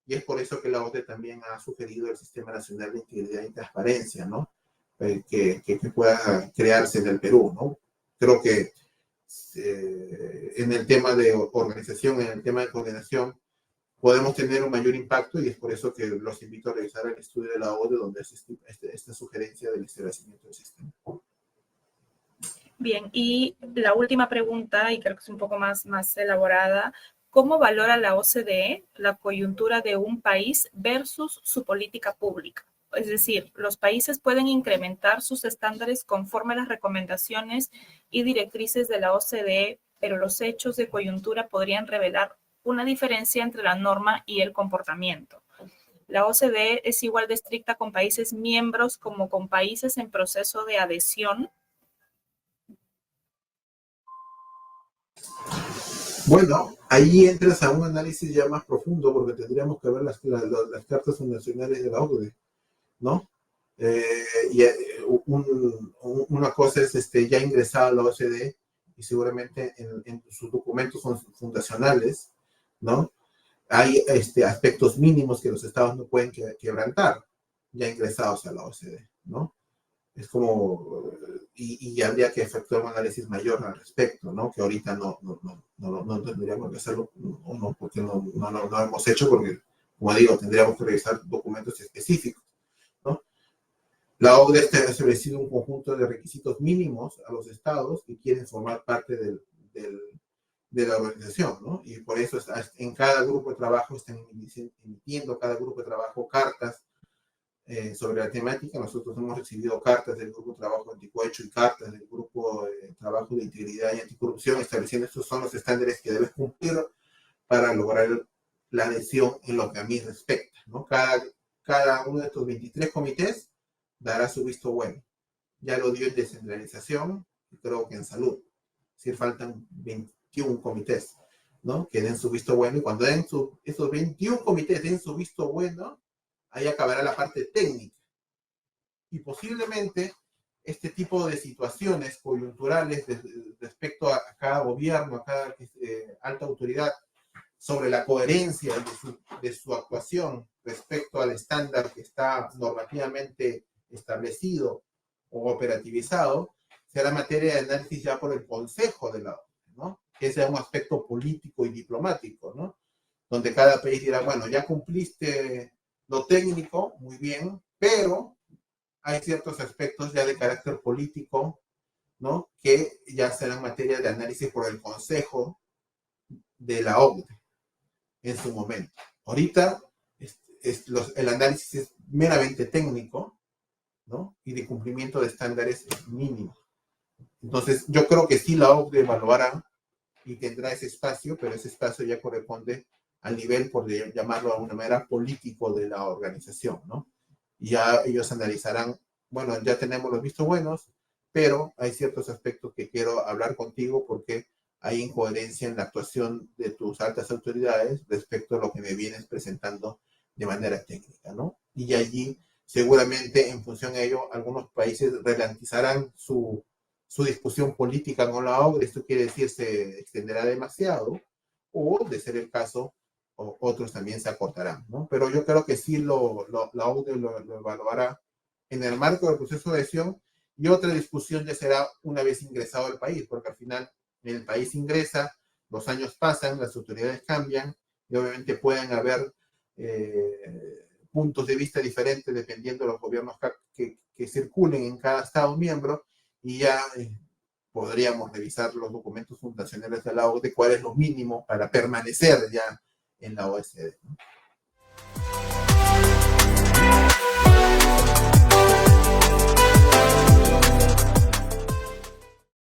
Y es por eso que la OCDE también ha sugerido el Sistema Nacional de Integridad y Transparencia, ¿no? Que pueda crearse en el Perú, ¿no? Creo que en el tema de organización, en el tema de coordinación, podemos tener un mayor impacto, y es por eso que los invito a revisar el estudio de la OCDE, donde es esta sugerencia del establecimiento del sistema. Bien, y la última pregunta, y creo que es un poco más elaborada, ¿cómo valora la OCDE la coyuntura de un país versus su política pública? Es decir, los países pueden incrementar sus estándares conforme a las recomendaciones y directrices de la OCDE, pero los hechos de coyuntura podrían revelar una diferencia entre la norma y el comportamiento. La OCDE es igual de estricta con países miembros como con países en proceso de adhesión. Bueno, ahí entras a un análisis ya más profundo, porque tendríamos que ver las cartas fundacionales de la OCDE, ¿no? Una cosa es ya ingresar a la OCDE, y seguramente en sus documentos fundacionales, ¿no? Hay aspectos mínimos que los estados no pueden quebrantar, ya ingresados a la OCDE, ¿no? Es como, y habría que efectuar un análisis mayor al respecto, ¿no? Que ahorita no tendríamos que hacerlo, no, porque no lo hemos hecho, porque, como digo, tendríamos que revisar documentos específicos, ¿no? La OCDE ha establecido un conjunto de requisitos mínimos a los estados que quieren formar parte de la organización, ¿no? Y por eso en cada grupo de trabajo están emitiendo cada grupo de trabajo cartas sobre la temática. Nosotros hemos recibido cartas del grupo de trabajo anticohecho y cartas del grupo de trabajo de integridad y anticorrupción estableciendo estos son los estándares que debes cumplir para lograr la adhesión en lo que a mí respecta, ¿no? Cada uno de estos 23 comités dará su visto bueno. Ya lo dio en descentralización y creo que en salud. Es decir, faltan 21 comités, ¿no? Que den su visto bueno y cuando den esos 21 comités den su visto bueno, ahí acabará la parte técnica. Y posiblemente este tipo de situaciones coyunturales respecto a cada gobierno, a cada alta autoridad, sobre la coherencia de su actuación respecto al estándar que está normativamente establecido o operativizado, será materia de análisis ya por el Consejo de la ONU, ¿no? Que sea un aspecto político y diplomático, ¿no? Donde cada país dirá, bueno, ya cumpliste lo técnico, muy bien, pero hay ciertos aspectos ya de carácter político, ¿no? Que ya serán materia de análisis por el Consejo de la OCDE en su momento. Ahorita el análisis es meramente técnico, ¿no? Y de cumplimiento de estándares mínimos. Entonces, yo creo que sí la OCDE evaluará y tendrá ese espacio, pero ese espacio ya corresponde al nivel, por llamarlo de alguna manera, político de la organización, ¿no? Y ya ellos analizarán, bueno, ya tenemos los vistos buenos, pero hay ciertos aspectos que quiero hablar contigo porque hay incoherencia en la actuación de tus altas autoridades respecto a lo que me vienes presentando de manera técnica, ¿no? Y allí, seguramente, en función de ello, algunos países ralentizarán su discusión política con la OCDE. Esto quiere decir se extenderá demasiado, o, de ser el caso, otros también se acortarán, ¿no? Pero yo creo que sí la OCDE lo evaluará en el marco del proceso de adhesión, y otra discusión ya será una vez ingresado al país, porque al final el país ingresa, los años pasan, las autoridades cambian, y obviamente pueden haber puntos de vista diferentes dependiendo de los gobiernos que circulen en cada Estado miembro, y ya podríamos revisar los documentos fundacionales de la OCDE, cuál es lo mínimo para permanecer ya en la OSD, ¿no?